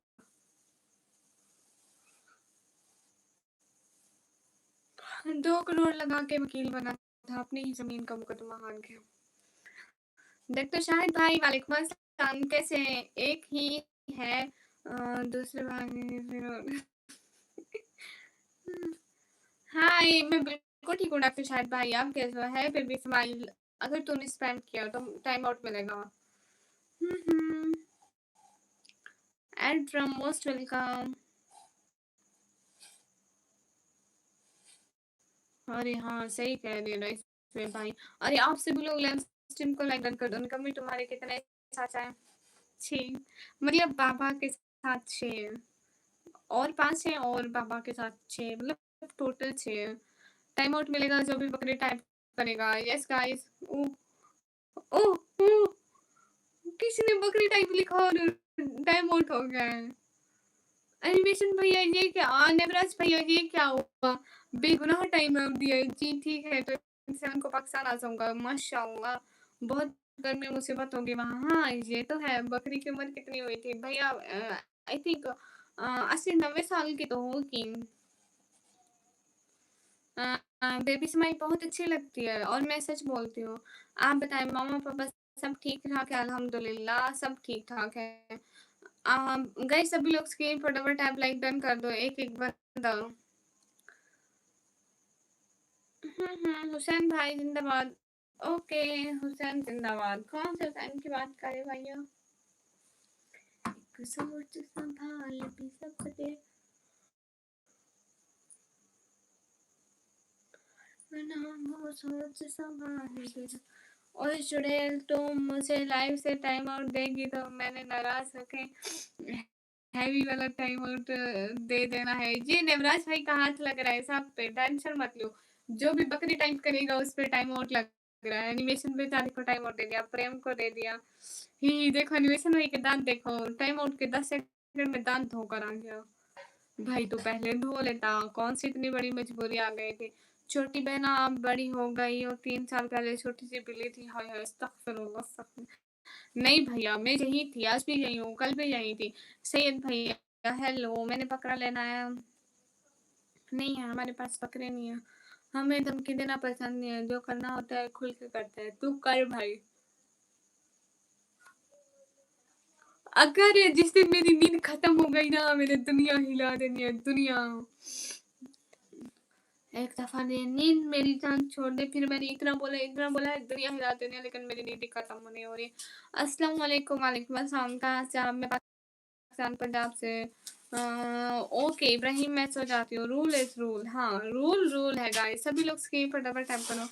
2 करोड़ लगा के वकील बना था, अपनी ही जमीन का मुकदमा हार गया। देख तो शाहिद भाई, वालेकुम अस्सलाम, कैसे हैं? एक ही है दूसरे भाई फिर हाय, मैं बिल्कुल ठीक हूँ डॉक्टर शाहिद भाई, आप कैसे हो? है बेबी स्माइल, अगर तूने स्पैम किया तो टाइम आउट मिलेगा। एड फ्रॉम मोस्ट वेलकम। अरे हाँ, सही कह रहे हो भाई। अरे आपसे भी लोग लाइव स्ट्रीम को लाइक कर दो, उनका भी तुम्हारे कितने चाचा है? 6, मतलब बाबा के साथ 6 और 5 है, और बाबा के साथ 6, मतलब टोटल 6। टाइम आउट मिलेगा जो भी बकरी टाइप करेगा। Yes guys. ओ ओ ओ, किसी ने बकरी टाइप लिखा और टाइम आउट हो गया है। एनिमेशन भैया ये क्या, नेवराज भैया ये क्या हुआ? बेगुनाह टाइम आउट दिया है जी, ठीक है तो 7 को पाकिस्तान आ जाऊंगा, माशाल्लाह। बहुत गर्मी मुसीबत होगी वहाँ। हाँ ये तो है। बकरी की उम्र कितनी हुई थी भैया? आई थिंक 80-90 साल की तो होगी। बेबी स्माइल बहुत अच्छी लगती है और मैं सच बोलती हूँ। आप बताएं, मामा पापा सब ठीक ठाक है? अल्हम्दुलिल्लाह सब ठीक ठाक है। गाइस सभी लोग स्क्रीन पर डबल टैप लाइक डन कर दो, एक एक बंदा। हुसैन भाई जिंदाबाद। ओके, हुसैन जिंदाबाद। कौन से हुसैन की बात करे भैया? सोच संभाल भी सकते ना, सोच संभाल भी। और चुड़ैल, तुम मुझे लाइव से टाइम आउट देगी तो मैंने नाराज होके हैवी वाला टाइम आउट दे देना है। ये नेवराज भाई का हाथ लग रहा है सब पे, टेंशन मत लो। जो भी बकरी टाइप करेगा उस पे टाइम आउट लग रहा है। एनिमेशन बेचारे को टाइम आउट दे दिया, प्रेम को दे दिया। ही देखो, एनिमेशन भाई के दांत देखो, टाइम आउट के 10 सेकंड में दांत धोकर आ गया। भाई तो पहले धो लेता, कौन सी इतनी बड़ी मजबूरी आ गई थी। छोटी बहन आप बड़ी हो गई हो, 3 साल पहले छोटी सी बिल्ली थी। हाय हाय, अस्तगफिरुल्लाह अस्तगफिरुल्लाह। नहीं भैया, मैं यही थी, आज भी यही हूँ, कल भी यही थी। सैयद भैया हेलो, मैंने बकरा लेना है। नहीं है हमारे पास बकरे नहीं है, हमें धमकी देना पसंद नहीं है, जो करना होता है खुल के करते हैं। तू कर भाई। अगर जिस दिन मेरी नींद खत्म हो गई ना, मैंने दुनिया हिला देनी है, दुनिया। एक दफा नींद मेरी जान छोड़ दे, फिर मैंने इतना बोला है, दुनिया हिला देनी है, लेकिन मेरी नींद खत्म नहीं हो रही। अस्सलाम वालेकुम। वालेकुम अस्सलाम। कहाँ से आप? मैं पाकिस्तान, पंजाब से। ओके इब्राहिम, मैं सो जाती हूँ। Rule is rule. हाँ, रूल रूल है गाइस। सभी लोग स्क्रीन पर डबल टैप करो।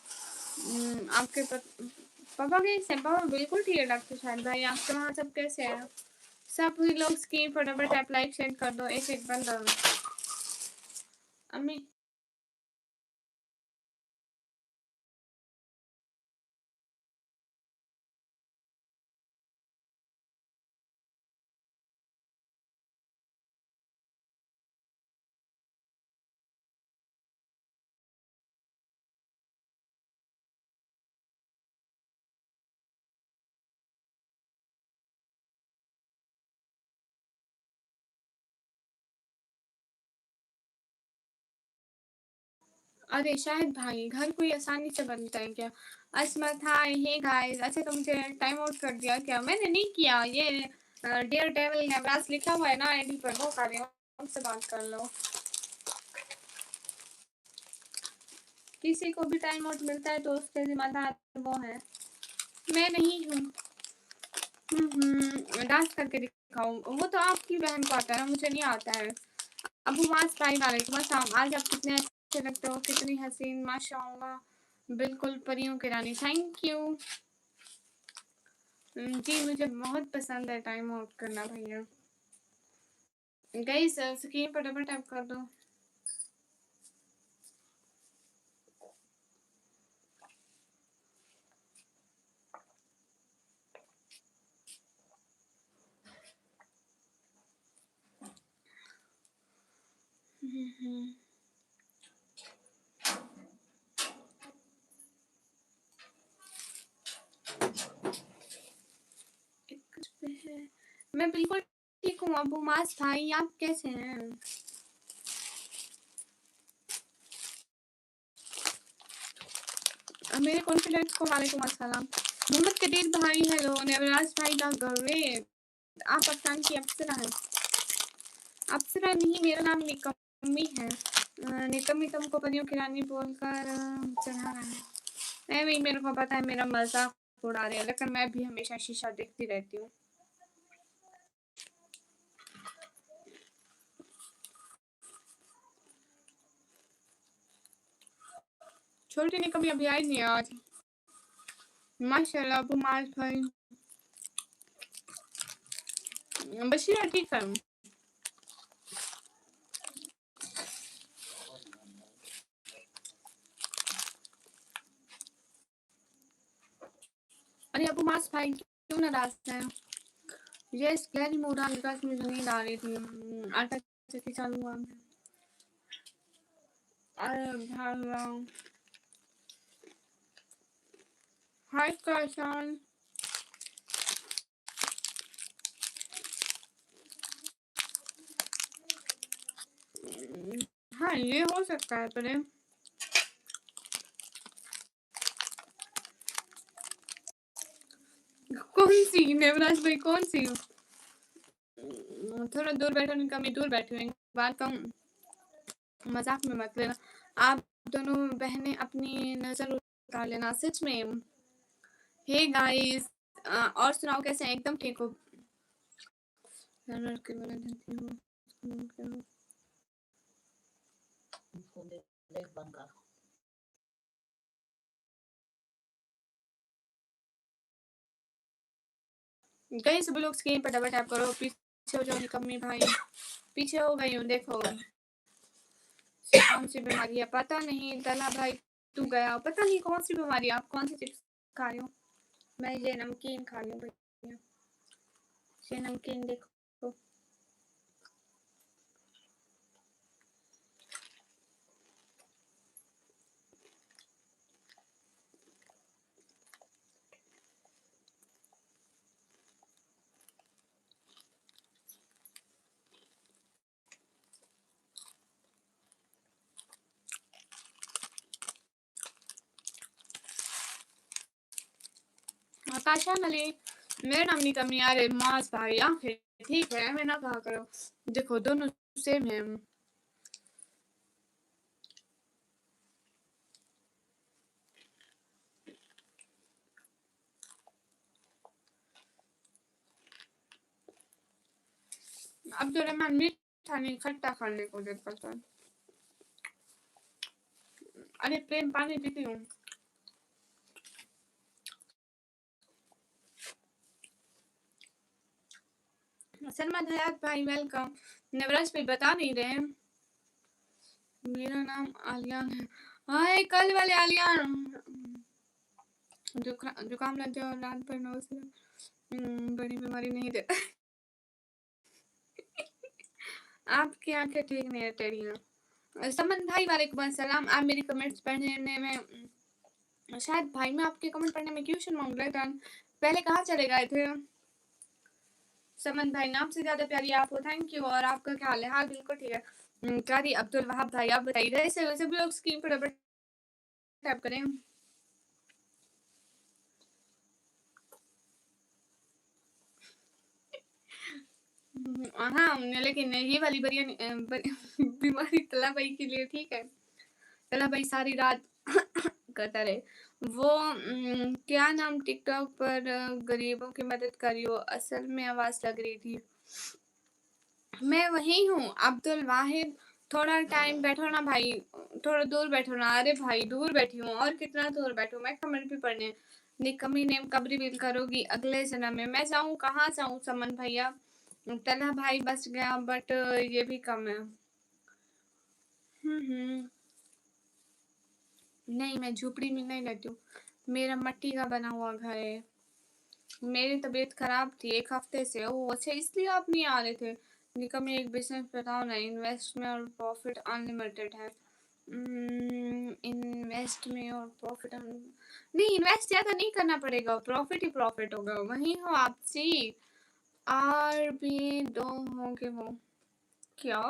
आपके पापा कैसे हैं? पापा बिल्कुल ठीक है डॉक्टर शाहिद भाई। आपके वहाँ सब कैसे हैं? सब लोग स्क्रीन पर डबल टैप लाइक शेयर कर दो, एक एक बंदा। अम्मी अरे शाहिद भाई, घर कोई आसानी से बनता है क्या? असमत हाय, हे गाइस। अच्छा तो मुझे टाइम आउट कर दिया क्या? मैंने नहीं किया। ये डियर डेविल नेवराज लिखा हुआ है ना आईडी पर, वो कर रहे हो, उनसे बात कर लो। किसी को भी टाइम आउट मिलता है तो उसके जिम्मेदार वो है, मैं नहीं हूँ। डांस करके दिखाओ, वो तो आपकी बहन को आता है ना, मुझे नहीं आता है। अबू मास भाई वालेकुम अस्सलाम। आज आप कितने अच्छे लगते हो, कितनी हसीन, माशाअल्लाह, बिल्कुल परियों की रानी। Thank you. जी मुझे बहुत पसंद है टाइम आउट करना भैया। गाइस स्क्रीन पर डबल टैप कर दो। मैं बिल्कुल ठीक हूँ अबू मास भाई, आप कैसे हैं? मेरे कॉन्फिडेंस को वालेकुम अस्सलाम। मोहम्मद कदीर भाई हेलो। नेवराज भाई द ग्रेट। आप पाकिस्तान की अप्सरा हैं? अप्सरा नहीं, मेरा नाम निकम्मी है। निकम्मी तुमको परियों की रानी बोलकर चढ़ा रहा है। नहीं मेरे को पता है मेरा मजाक उड़ा रहे हैं, लेकिन मैं भी हमेशा शीशा देखती रहती हूँ। छोटी निकम्मी अभी आई नहीं आज। माशाल्लाह अबू मास भाई। बशीरा ठीक है। अरे अबू मास भाई क्यों नाराज है? यस गहरी मोड़ा निकास मुझे नींद आ रही थी। आटा चक्की चालू हुआ। अरे भगवान। हाय काशान। हाँ ये हो सकता है प्रेम। कौन सी नेवराज भाई कौन सी? थोड़ा दूर बैठो निका, मैं दूर बैठी हूँ। बात कम मजाक में मत लेना। आप दोनों बहनें अपनी नजर उतार लेना सच में। हे गाइस और सुनाओ कैसे हैं? एकदम ठीक हो? गाइस सब लोग स्क्रीन पर डबल टैप करो। पीछे हो जाओ निकम्मी भाई, पीछे हो गई हूँ देखो। कौन सी बीमारी है पता नहीं। तला भाई तू गया, पता नहीं कौन सी बीमारी। आप कौन सी चिप्स खा रहे हो? मैं ये नमकीन खा रही हूँ भैया, ये नमकीन देखो। आकाशा मले मेरा नाम नहीं कमी आ रहे मास भाई आंखें ठीक है, मैं ना कहा करो। देखो दोनों सेम है। अब्दुलरहमान मीठा नहीं खट्टा खाने को दिल करता है। अरे प्रेम पानी पीती हूँ। सलमान हयात भाई वेलकम। नवराज भाई बता नहीं रहे मेरा नाम आलियान है। हाय कल वाले आलियान। जुकाम लग जाओ रात भर नो से बड़ी बीमारी नहीं दे। आपकी आंखें ठीक नहीं है टेढ़ियां। समन भाई वालेकुम अस्सलाम। आप मेरी कमेंट्स पढ़ने में शायद भाई मैं आपके कमेंट पढ़ने में क्यों शर्माऊं लेकिन पहले कहाँ चले गए थे? समन भाई नाम से ज्यादा प्यारी आप हो। Thank you. और आपका क्या हाल है? हाँ बिल्कुल ठीक है। कारी अब्दुल वहाब भाई आप बताइए। वैसे सभी लोग स्क्रीन पर डबल टैप करें। हाँ लेकिन ये वाली बीमारी तला भाई के लिए ठीक है। तला भाई सारी रात करता रहे। वो क्या नाम टिकटॉक पर गरीबों की मदद करी हो, असल में आवाज लग रही थी। मैं वही हूँ, अब्दुल वाहिद। थोड़ा टाइम बैठो ना भाई, थोड़ा दूर बैठो ना। अरे भाई दूर बैठी हूँ, और कितना दूर बैठूँ? मैं कमेंट भी पढ़ने। निकम्मी ने कब रिवील करोगी अगले जन्म में? मैं जाऊँ कहाँ जाऊँ समन भैया? तन्हा भाई बच गया, बट ये भी कम है। नहीं, मैं झोपड़ी में नहीं रहती हूँ, मेरा मिट्टी का बना हुआ घर है। मेरी तबीयत खराब थी 1 हफ्ते से। ओह! अच्छा, इसलिए आप नहीं आ रहे थे। निकम्मी एक बिज़नेस बताओ ना, इन्वेस्ट में और प्रॉफिट अनलिमिटेड है। इन्वेस्ट में और प्रॉफिट नहीं, इन्वेस्ट ज़्यादा नहीं करना पड़ेगा, प्रॉफिट ही प्रॉफिट होगा। वहीं हो आप जी। और भी 2 होंगे वो। क्या?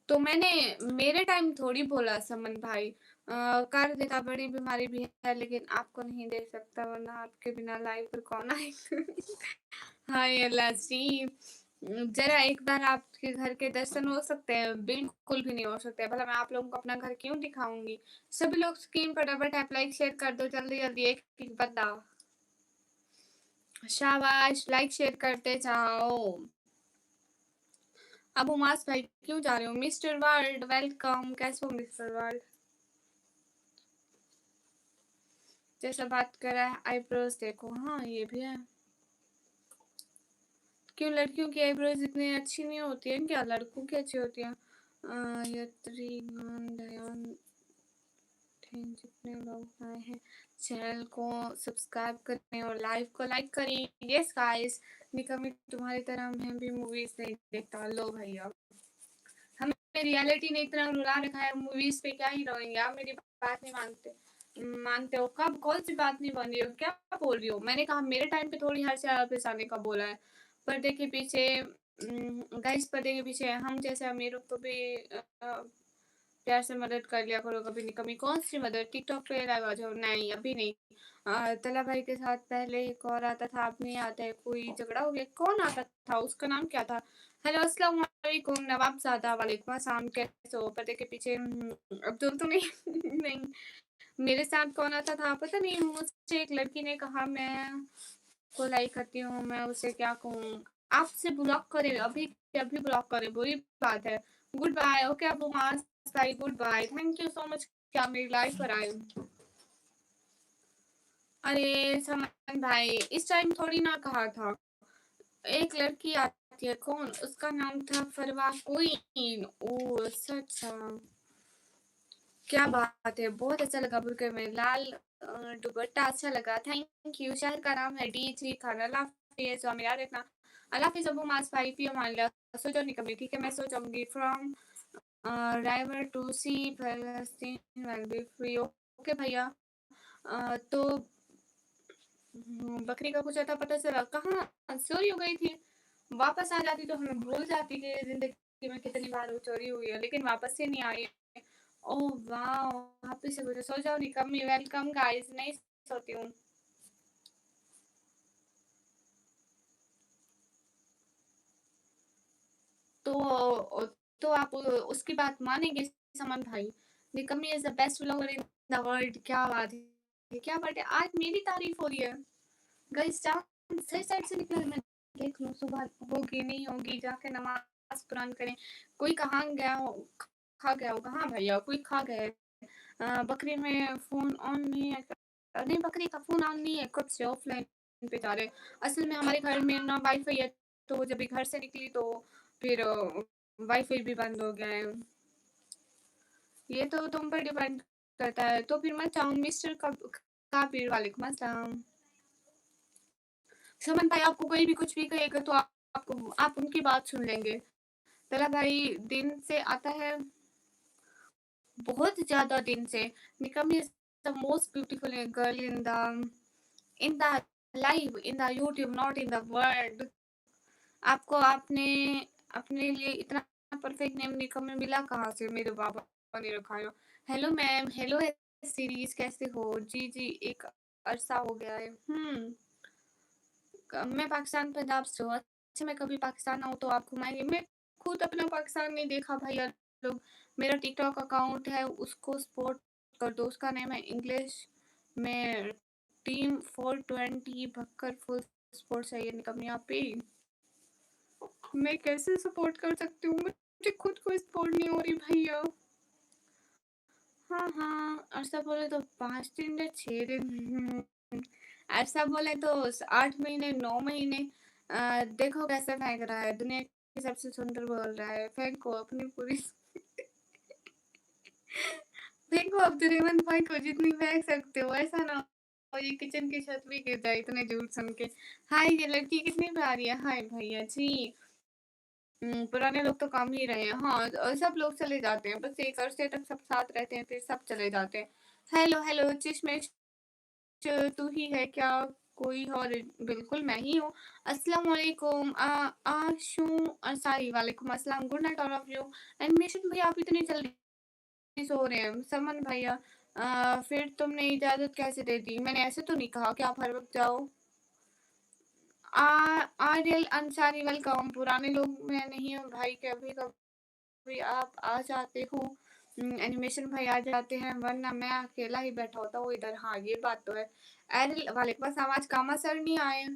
तो मैंने मेरे टाइम थोड़ी बोला समन भाई। कर देता, बड़ी बीमारी भी है लेकिन आपको नहीं दे सकता, वरना आपके बिना लाइव पर कौन आएगा? हाय अल्लाह जी। जरा एक बार आपके घर के दर्शन हो सकते हैं? बिल्कुल भी नहीं हो सकते। भला मैं आप लोगों को अपना घर क्यों दिखाऊंगी? सभी लोग स्क्रीन पर डबल टैप लाइक शेयर कर दो जल्दी जल्दी, एक एक बंदा। शाबाश, लाइक शेयर करते जाओ। अब उमास भाई क्यों जा रहे हो? मिस्टर वर्ल्ड वेलकम, कैसे हो मिस्टर वर्ल्ड? जैसा बात कर रहा है, आईब्रोज देखो। हाँ ये भी है। क्यों लड़कियों की आईब्रोज इतनी अच्छी नहीं होती है क्या? लड़कों की अच्छी होती है। जितने लोग आए हैं चैनल को सब्सक्राइब करें और लाइव को लाइक करें। यस गाइस, निकम्मी तुम्हारी तरह मैं भी मूवीज नहीं देखता। लो भैया, हमें रियलिटी ने इतना रुला रखा है, मूवीज पे क्या ही रोएंगे। आप मेरी बात नहीं मानते हो? कब? कौन सी बात नहीं मान रही हो? क्या बोल रही हो? मैंने कहा मेरे टाइम पे थोड़ी हर से पेशाने का बोला है। पर्दे के पीछे गाइस, पर्दे के पीछे हम जैसे अमीरों को भी प्यार से मदद कर लिया करो कभी। नहीं कमी कौन सी मदद? टिकटॉक पे लगा जाओ? नहीं अभी नहीं। तला भाई के साथ पहले एक और आता था, अब नहीं आता है। कोई झगड़ा हो गया? कौन आता था? उसका नाम क्या था? हेलो अस्सलाम वालेकुम नवाबजादा। वालेकुम अस्सलाम, कैसे हो? पर्दे के पीछे अब्दुल तो नहीं? नहीं, मेरे साथ कौन आता था पता नहीं। मुझसे एक लड़की ने कहा मैं को लाइक करती हूँ, मैं उसे क्या कहूँ? आपसे ब्लॉक करे अभी अभी ब्लॉक करे, बुरी बात है। Good bye. ओके अबू मास भाई, good bye. Thank you so much, क्या मेरी लाइफ पर आए। अरे समन भाई, इस टाइम थोड़ी ना कहा था। एक लड़की आती है, कौन? उसका नाम था फरवा क्वीन। ओ अच्छा अच्छा, क्या बात है, बहुत अच्छा लगा। बुरके में लाल दुपट्टा अच्छा लगा, थैंक यू। शहर का नाम है डी3 खान। अल्लाह हाफिज, जो मेरा देखना। अल्लाह हाफिज अबू मास भाई, पियो मान लिया। सो जाओ निकम्मी, ठीक है मैं सो जाऊंगी। From driver to see Palestine will be free. Okay भैया। तो बकरी का कुछ था पता चला? कहाँ चोरी हो गई थी? वापस आ जाती तो हमें भूल जाती कि जिंदगी में कितनी बार वो चोरी हुई है, लेकिन वापस से नहीं आई। ओह वाओ, वापस से मुझे सो जाओ निकम्मी। वेलकम गाइस, नहीं सोती हूँ। तो आप उसकी बात मानेंगे समन भाई? निकम्मी is the best vlogger in the world. क्या बात है, क्या बात है, आज मेरी तारीफ हो रही है। गाइस चांद सही साइड से निकला है, मैं देख लूँ सुबह होगी नहीं होगी, जाके नमाज कुरान करें। कोई कहाँ गया हो, खा गया होगा। हाँ भैया, कोई खा गया है। बकरी में फोन ऑन नहीं है? नहीं, बकरी का फोन ऑन नहीं है, कब से ऑफलाइन पे जा रहे। असल में हमारे घर में ना वाईफाई है, तो जब भी घर से निकली तो फिर वाईफाई भी बंद हो गया है। ये तो तुम पर डिपेंड करता है। तो फिर मैं चाहूँ मिस्टर काबिर, वालेकुम अस्सलाम। समन भाई आपको कोई भी कुछ भी कहेगा तो आप उनकी बात सुन लेंगे। तला भाई दिन से आता है, बहुत ज्यादा दिन से। Nikam is the most beautiful girl in the live, in the YouTube, not in the world. आपको आपने अपने लिए इतना परफेक्ट नेम निकम में मिला कहाँ से? मेरे बाबा ने रखा है। हेलो मैम, हेलो सीरीज, कैसे हो? जी जी, एक अरसा हो गया है। मैं पाकिस्तान पंजाब से हूँ। अच्छा, मैं कभी पाकिस्तान आऊँ तो आप घुमाएंगे? मैं खुद अपना पाकिस्तान नहीं देखा भैया लोग। मेरा टिकटॉक अकाउंट है, उसको सपोर्ट कर दो। उसका नेम है इंग्लिश में टीम 420 भक्कर फुल सपोर्ट चाहिए निकम्मी आप पे। मैं कैसे सपोर्ट कर सकती हूँ, मुझे खुद को सपोर्ट नहीं हो रही भैया। हाँ, ऐसा बोले तो 5 दिन या 6 दिन ऐसा बोले तो 8 महीने 9 महीने। देखो कैसे फेंक रहा है, दुनिया की सबसे सुंदर बोल रहा है, फेंको अपनी पूरी फेंको अब तो रेवंत भाई को जितनी फेंक सकते हो, ऐसा ना हो ये किचन की छत भी गिर जाए इतने झूठ सुन के। हाय ये लड़की कितनी प्यारी है, हाय भैया जी। पुराने लोग तो कम ही रहे हैं। हाँ, सब लोग चले जाते हैं, बस एक अरसे तक सब साथ रहते हैं फिर सब चले जाते हैं। हेलो चश्मेश तू ही है क्या कोई और? बिल्कुल मैं ही हूँ। अस्सलाम वालेकुम आशु अंसारी। वालेकुम अस्सलाम। Good night all of you. Animation भैया आप इतनी जल्दी सो रहे हैं? समन भैया फिर तुमने इजाजत कैसे दे दी? मैंने ऐसे तो नहीं कहा कि आप हर वक्त जाओ। आर्यल अंसारी वेलकम। पुराने लोग मैं नहीं हूँ भाई, कभी कभी आप आ जाते हो, एनिमेशन भाई आ जाते हैं, वरना मैं अकेला ही बैठा होता हूँ इधर। हाँ ये बात तो है। एरिल वालेकुम अस्सलाम। आज कामा सर नहीं आए?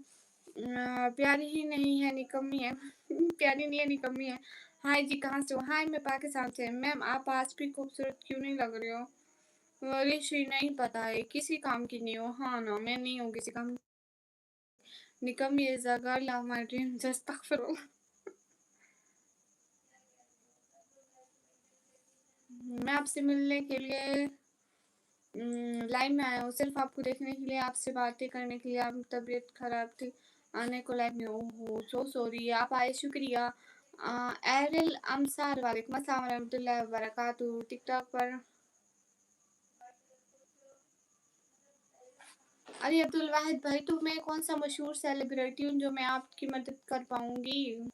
प्यारी ही नहीं है निकम्मी है प्यारी नहीं है निकम्मी है। हाय जी कहाँ से हो? हाय मैं पाकिस्तान से। मैम आप आज भी खूबसूरत क्यों नहीं लग रहे हो? अरे श्री नहीं पता है, किसी काम की नहीं हो। हाँ ना मैं नहीं हूँ किसी काम। निकम्मी is a girl of my dream. Just मैं आपसे मिलने के लिए लाइव में आया हूँ, सिर्फ आपको देखने के लिए, आपसे बातें करने के लिए। आपकी तबीयत खराब थी, आने को लाइव में। ओहो सो सॉरी। आप आए, शुक्रिया। एरिल अंसार वालेकुम अस्सलाम रहमतुल्लाहि व बरकातुहू। टिकटॉक पर अरे अब्दुल वाहिद भाई, तो मैं कौन सा मशहूर सेलिब्रिटी हूँ जो मैं आपकी मदद कर पाऊंगी?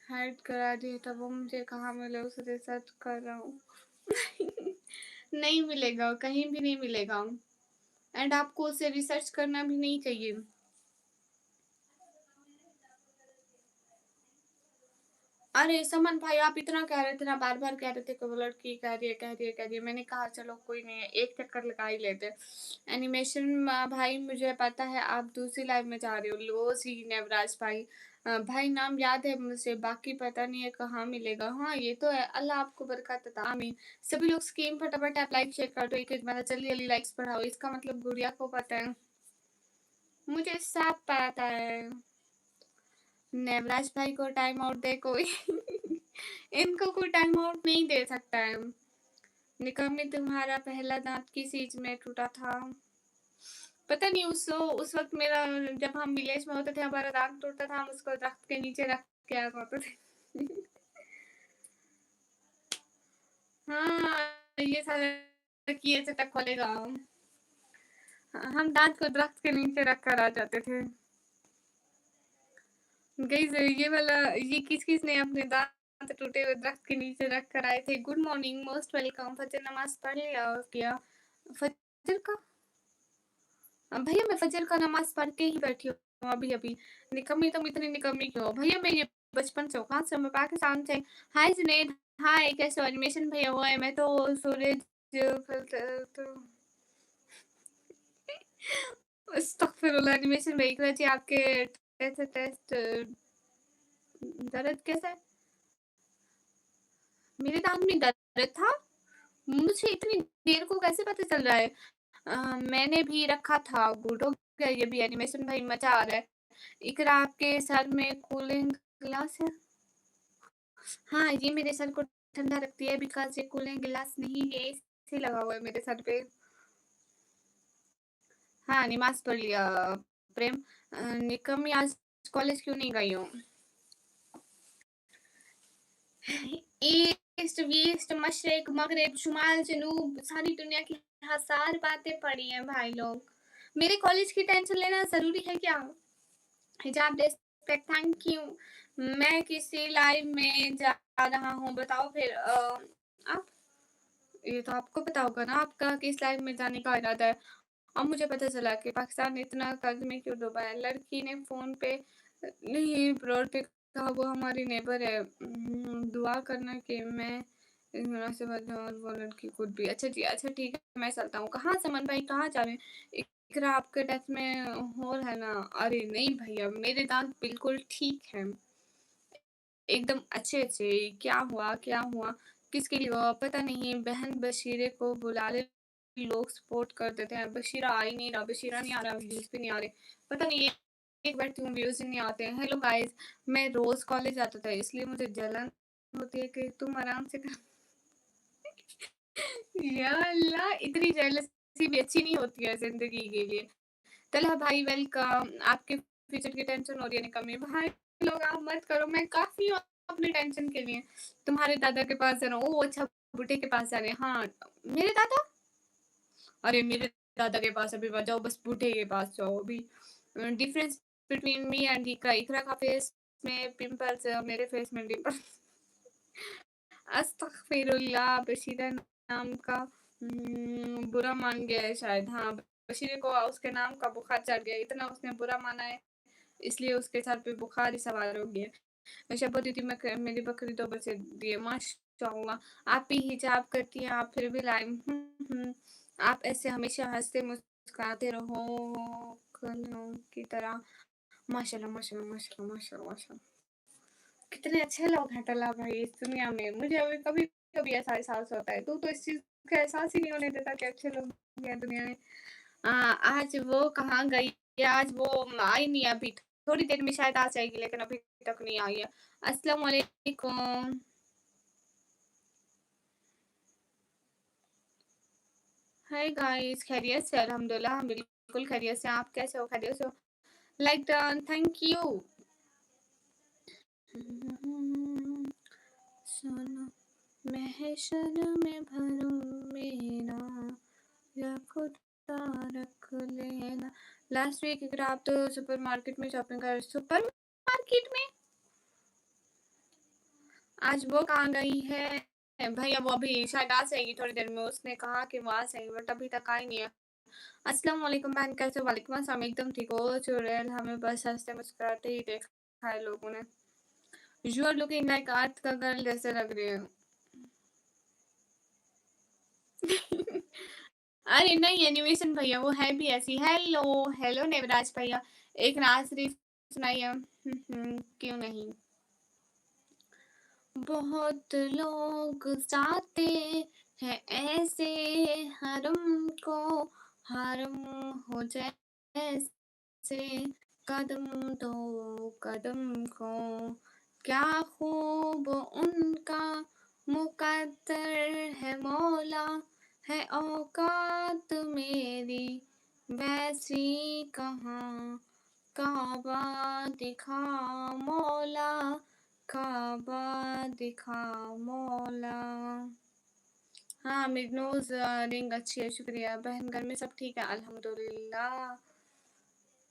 हाइड करा दिए तब वो मुझे कहाँ मिले, उसे रिसर्च कर रहा हूँ नहीं मिलेगा, कहीं भी नहीं मिलेगा। एंड आपको उसे रिसर्च करना भी नहीं चाहिए। अरे समन भाई आप इतना कह रहे थे ना, बार बार कह रहे थे कि वो लड़की कह रही है। मैंने कहा चलो कोई नहीं है, एक चक्कर लगा ही लेते। एनिमेशन भाई मुझे पता है आप दूसरी लाइव में जा रहे हो। लो जी नेवराज भाई। भाई नाम याद है मुझे, बाकी पता नहीं है कहाँ मिलेगा। हाँ ये तो है, अल्लाह आपको बरकत अता आमीन। सभी लोग स्कीम फटाफट आप लाइक शेयर कर दो, एक एक बार जल्दी जल्दी लाइक्स बढ़ाओ। इसका मतलब गुड़िया को पता है, मुझे सब पता है। नेवराज भाई को टाइम आउट दे कोई इनको कोई टाइम आउट नहीं दे सकता है। निकम्मी तुम्हारा पहला दांत किस चीज में टूटा था? पता नहीं, उस वक्त मेरा, जब हम विलेज में होते थे हमारा दांत टूटता था, हम उसको दरख्त के नीचे रख के आ करते थे हाँ ये सारा किए से तक खोलेगा। हम दांत को दरख्त के नीचे रख कर आ जाते थे। गाइस ये वाला, ये किस किस ने अपने दांत टूटे हुए दरख्त के नीचे रख कर आए थे? Good morning, most welcome. फजर नमाज पढ़ लिया क्या? फजर का भैया, मैं फजर का नमाज पढ़ के ही बैठी हूँ अभी अभी। निकम्मी तुम इतनी निकम्मी क्यों हो भैया? मैं ये बचपन से हूँ। कहाँ से? मैं पाकिस्तान से। हाय जुनेद, हाय कैसे हो? एनिमेशन भैया हुआ है, मैं तो सूरज तो अस्तगफिरुल्लाह। एनिमेशन भाई इकरा जी आपके टेस्ट दर्द कैसा है? मेरे दांत में दर्द था? मुझे इतनी देर को कैसे पता चल रहा है? मैंने भी रखा था। गुड हो गया ये भी। एनिमेशन भाई मजा आ रहा है। इकरा आपके सर में कूलिंग ग्लास है? हाँ ये मेरे सर को ठंडा रखती है, बिकॉज ये कूलिंग ग्लास नहीं है, एसी लगा हुआ है मेरे सर पे। हाँ नमाज पढ़ लिया प्रेम। निकम्मी आज कॉलेज क्यों नहीं गई हूँ? ईस्ट वेस्ट मशरिक मगरिब शुमाल जनूब सारी दुनिया की हजार बातें पड़ी हैं भाई लोग। मेरे कॉलेज की टेंशन लेना जरूरी है क्या? हिजाब रिस्पेक्ट थैंक यू। मैं किसी लाइव में जा रहा हूँ, बताओ फिर आप। ये तो आपको पता होगा ना आपका किस लाइव में जाने का इरादा है। अब मुझे पता चला कि पाकिस्तान इतना कर्ज में क्यों डूबा है। लड़की ने फोन पे नहीं ब्रॉड पे कहा वो हमारी नेबर है। दुआ करना कि मैं इस मुनासिब वक्त में और वो लड़की खुद भी। अच्छा जी, अच्छा ठीक है, मैं चलता हूँ। कहाँ समन भाई, कहाँ जा रहे हैं? इकरा आपके टच में होल है ना? अरे नहीं भैया, मेरे दांत बिल्कुल ठीक है, एकदम अच्छे-अच्छे। क्या हुआ, क्या हुआ? किसके लिए हुआ? पता नहीं। बहन बशीरे को बुला ले, लोग सपोर्ट कर देते हैं। बशीरा आ ही नहीं रहा, बशीरा नहीं आ रहा, व्यूज़ भी नहीं आ रहे। पता नहीं एक बार क्यों व्यूज़ ही नहीं आते हैं। हेलो गाइस, मैं रोज़ कॉलेज जाता था इसलिए मुझे जलन होती है कि तुम आराम से कर। या अल्लाह, इतनी जेलसी भी अच्छी नहीं होती है ज़िंदगी के लिए। तलहा भाई वेलकम। आपके फ्यूचर की टेंशन हो रही है निकम्मी भाई, लोग आप मत करो, मैं काफ़ी हूँ अपनी टेंशन के लिए। तुम्हारे दादा के पास जाना। ओह अच्छा, बुड्ढे के पास जा रहे हैं। हाँ, मेरे दादा? अरे मेरे दादा के पास अभी मत जाओ, बस बूढ़े के पास जाओ अभी। डिफरेंस बिटवीन मी एंड इकरा, इकरा का फेस में पिंपल्स है और मेरे फेस में डिम्पल। अस्तगफिरुल्लाह, बशीरा नाम का बुरा मान गया है शायद। हाँ, बशीरे को उसके नाम का बुखार चढ़ गया, इतना उसने बुरा माना है, इसलिए उसके सर पे बुखार ही सवार हो गया। शबो दीदी, मैं मेरी बकरी तो बचे दिए माशाल्लाह। आप भी हिजाब करती हैं, आप फिर भी लाइम। आप ऐसे हमेशा हंसते मुस्कुराते रहो कलियों की तरह। माशाल्लाह माशाल्लाह माशाल्लाह माशाल्लाह माशाल्लाह। कितने अच्छे लोग हैं तला भाई इस दुनिया में। मुझे अभी कभी कभी ऐसा एहसास होता है, तू तो इस चीज का एहसास ही नहीं होने देता कि अच्छे लोग हैं दुनिया में। आज वो कहाँ गई है? आज वो आई नहीं अभी, थोड़ी देर में शायद आ जाएगी, लेकिन अभी तक नहीं आई है। अस्सलाम वालेकुम। हाय गाइस, खैरियत से? अल्हम्दुलिल्लाह हम बिल्कुल खैरियत से हैं। आप कैसे हो? खैरियत से हो? Like done, thank you. सुनो, महशर में भरूं मेरा, या खुदा रख लेना। लास्ट वीक अगर आप तो सुपरमार्केट में शॉपिंग कर, सुपरमार्केट में आज वो कहाँ गई है भैया? वो अभी शायद आ जाएगी थोड़ी देर में, उसने कहा कि वो आ जाएगी बट अभी तक आई नहीं है। अस्सलाम वालेकुम बहन, कैसे हो? वालेकुम अस्सलाम, एकदम ठीक हो चुड़ैल? हमें बस हंसते मुस्कुराते ही देखा है लोगों ने। यू आर लुकिंग लाइक अर्थ का गर्ल जैसे लग रही है। अरे नहीं एनिमेशन भैया, वो है भी ऐसी। हेलो हेलो नेवराज भैया, एक नाज शरीफ सुनाइए। क्यों नहीं। बहुत लोग जाते हैं ऐसे हरम को, हरम हो जैसे कदम दो कदम को। क्या खूब उनका मुकद्दर है मौला, है औकात मेरी वैसी कहाँ। काबा दिखा मौला, काबा दिखा मौला। हाँ, मेरी नोज रिंग अच्छी है, शुक्रिया बहन। घर में सब ठीक है अल्हम्दुलिल्लाह।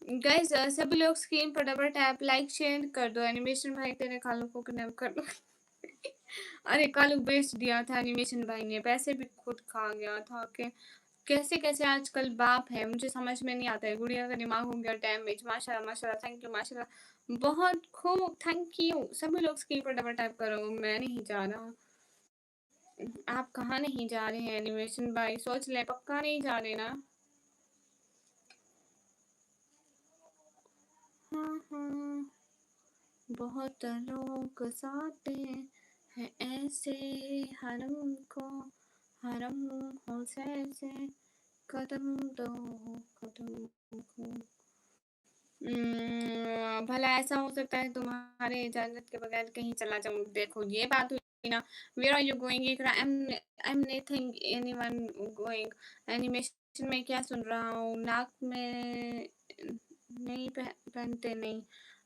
गाइस सभी लोग स्क्रीन पर डबल टैप लाइक शेयर कर दो। एनिमेशन भाई तेरे कालू को किडनैप कर दो। अरे कालू बेच दिया था एनिमेशन भाई ने, पैसे भी खुद खा गया था। कि कैसे कैसे आजकल बाप है, मुझे समझ में नहीं आता है। गुड़िया का दिमाग हो गया डैमेज। माशाल्लाह माशाल्लाह, थैंक यू माशाल्लाह, बहुत खूब, थैंक यू। सभी लोग स्क्रीन पर डबल टैप करो। मैं नहीं जा रहा। आप कहाँ नहीं जा रहे हैं एनिमेशन भाई? सोच ले, पक्का नहीं जा रहे ना? हाँ हाँ, बहुत लोग जाते हैं ऐसे हरम को, हरम हो जैसे कदम दो कदम को। भला ऐसा हो सकता है तुम्हारे इजाज़त के बगैर कहीं चला जाऊँ? देखो ये बात हुई ना। Where are you going? Iqra, I am nothing anyone going. Animation में क्या सुन रहा हूँ? नाक में नहीं पहनते नहीं।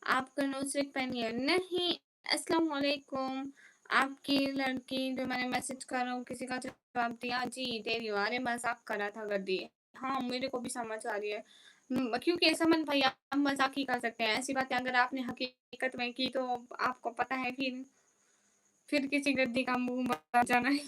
आप कनोस्टिक पहनिए। नहीं, अस्सलाम वालेकुम। आपकी लड़की जो मैंने मैसेज कर रहा हूँ, किसी का जवाब दिया? जी, दे रही हूँ। अरे मज़ाक कर रहा था गद्दी। हाँ, मेरे को भी समझ आ रही है। क्योंकि समन भैया, आप मज़ाक ही कर सकते हैं। ऐसी बातें अगर आपने हकीकत में की तो आपको पता है फिर किसी गद्दी का मुँह बन जाना है।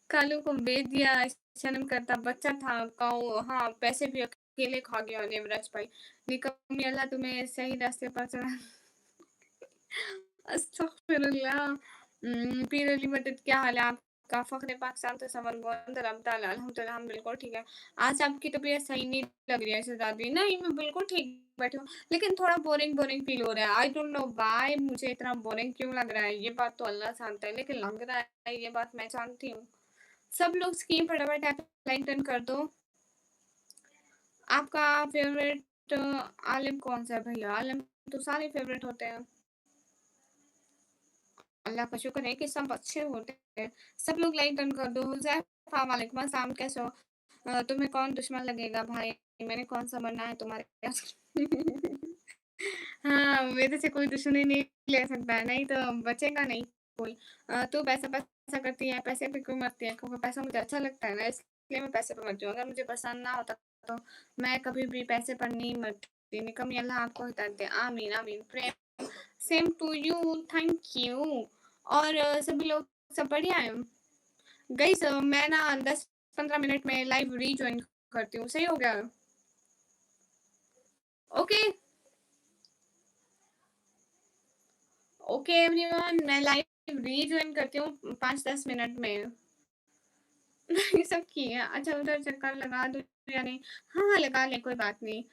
कालू को बेच दिया, शर्म करता बच्चा था। काऊ हाँ, पैसे भी अकेले खा गया नेवराज भाई। निकम्मी, अल्लाह तुम्हें सही रास्ते पर चला। अस्तगफिरुल्लाह। पीर अली मदद, क्या हाल है आपका? फ़ख्र पाकिस्तान तसव्वुर गोंद रमताल अल्हम्दुलिल्लाह, हम बिल्कुल ठीक है। आज आपकी तबीयत सही नहीं लग रही है शहज़ादी। नहीं, मैं बिल्कुल ठीक बैठी हूँ, लेकिन थोड़ा बोरिंग फ़ील हो रहा है। आई डोंट नो व्हाई, मुझे इतना बोरिंग क्यों लग रहा है, ये बात तो अल्लाह जानता है, लेकिन लग रहा है, ये बात मैं जानती हूँ। सब लोग स्कीम फटाफट लाइक डन कर दो। आपका फ़ेवरेट आलिम कौन-सा है भैया? आलिम तो सारे फ़ेवरेट होते हैं। अल्लाह का शुक्र है कि सब अच्छे होते हैं। सब लोग लाइक डन कर दो। हुज़ैफ़ा वालेकुम अस्सलाम, कैसे हो? तुम्हें कौन दुश्मन लगेगा भाई? मैंने कौन-सा बनना है तुम्हारे पास? हाँ, मेरे से कोई दुश्मनी नहीं ले सकता है, नहीं तो बचेगा नहीं कोई। तू पैसा-पैसा करती है, पैसे पे क्यों मरती है? क्योंकि पैसा मुझे अच्छा लगता है ना, इसलिए मैं पैसे पे मरती हूँ। अगर मुझे पसंद ना होता तो मैं कभी भी पैसे पर नहीं मरती। निकम्मी, अल्लाह आपको हिदायत दे। आमीन, आमीन। प्रेम same to you, thank you. और सभी लोग सब बढ़िया हैं? गाइस, मैं ना 10-15 मिनट में लाइव रीजॉइन करती हूँ, सही हो गया? ओके, ओके एवरीवन, मैं लाइव रीजॉइन करती हूँ 5-10 मिनट में। ये सब की है। अच्छा, उधर चक्कर लगा दूँ या नहीं? हाँ, लगा लें, कोई बात नहीं।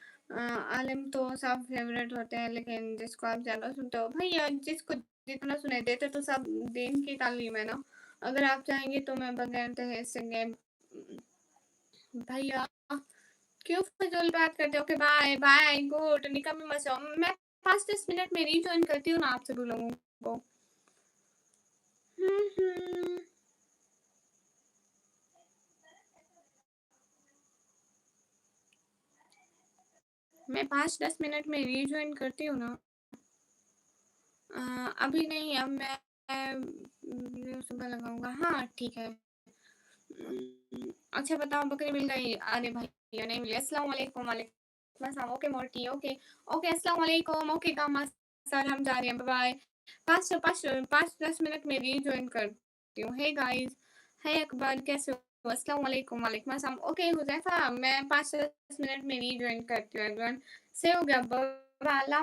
आलिम तो सब फेवरेट होते हैं, लेकिन जिसको आप ज़्यादा सुनते हो भैया, जिसको जितना सुनाई देते तो सब दीन की तालीम है ना। अगर आप चाहेंगे तो मैं बगैर दहेज से गेम भैया क्यों फ़िज़ूल बात करते हो? ओके बाय, बाय, गुड, निकम्मे मत जाओ। मैं 5-10 मिनट में रीजॉइन करती हूँ ना आप सभी लोगों को। हुँ, हुँ। मैं 5-10 मिनट में रीजॉइन करती हूँ ना। अ, अभी नहीं, अब मैं सुबह लगाऊँगा। हाँ, ठीक है। अच्छा बताओ, बकरी मिल गई? अरे भैया नहीं मिली। अस्सलाम वालेकुम। वालेकुम अस्सलाम। Okay Morte, okay. ओके, अस्सलाम वालेकुम। ओके गामा सर, हम जा रहे हैं, बाय-बाय। 5-10 मिनट में रीजॉइन करती हूँ। हे गाइस, हे अकबर, कैसे हो? अस्सलाम वालेकुम। वालेकुम अस्सलाम। ओके हुज़ैफ़ा, मैं 5-10 मिनट में रीजॉइन करती हूँ एवरीवन। सही हो गया, बाय-बाय, अल्लाह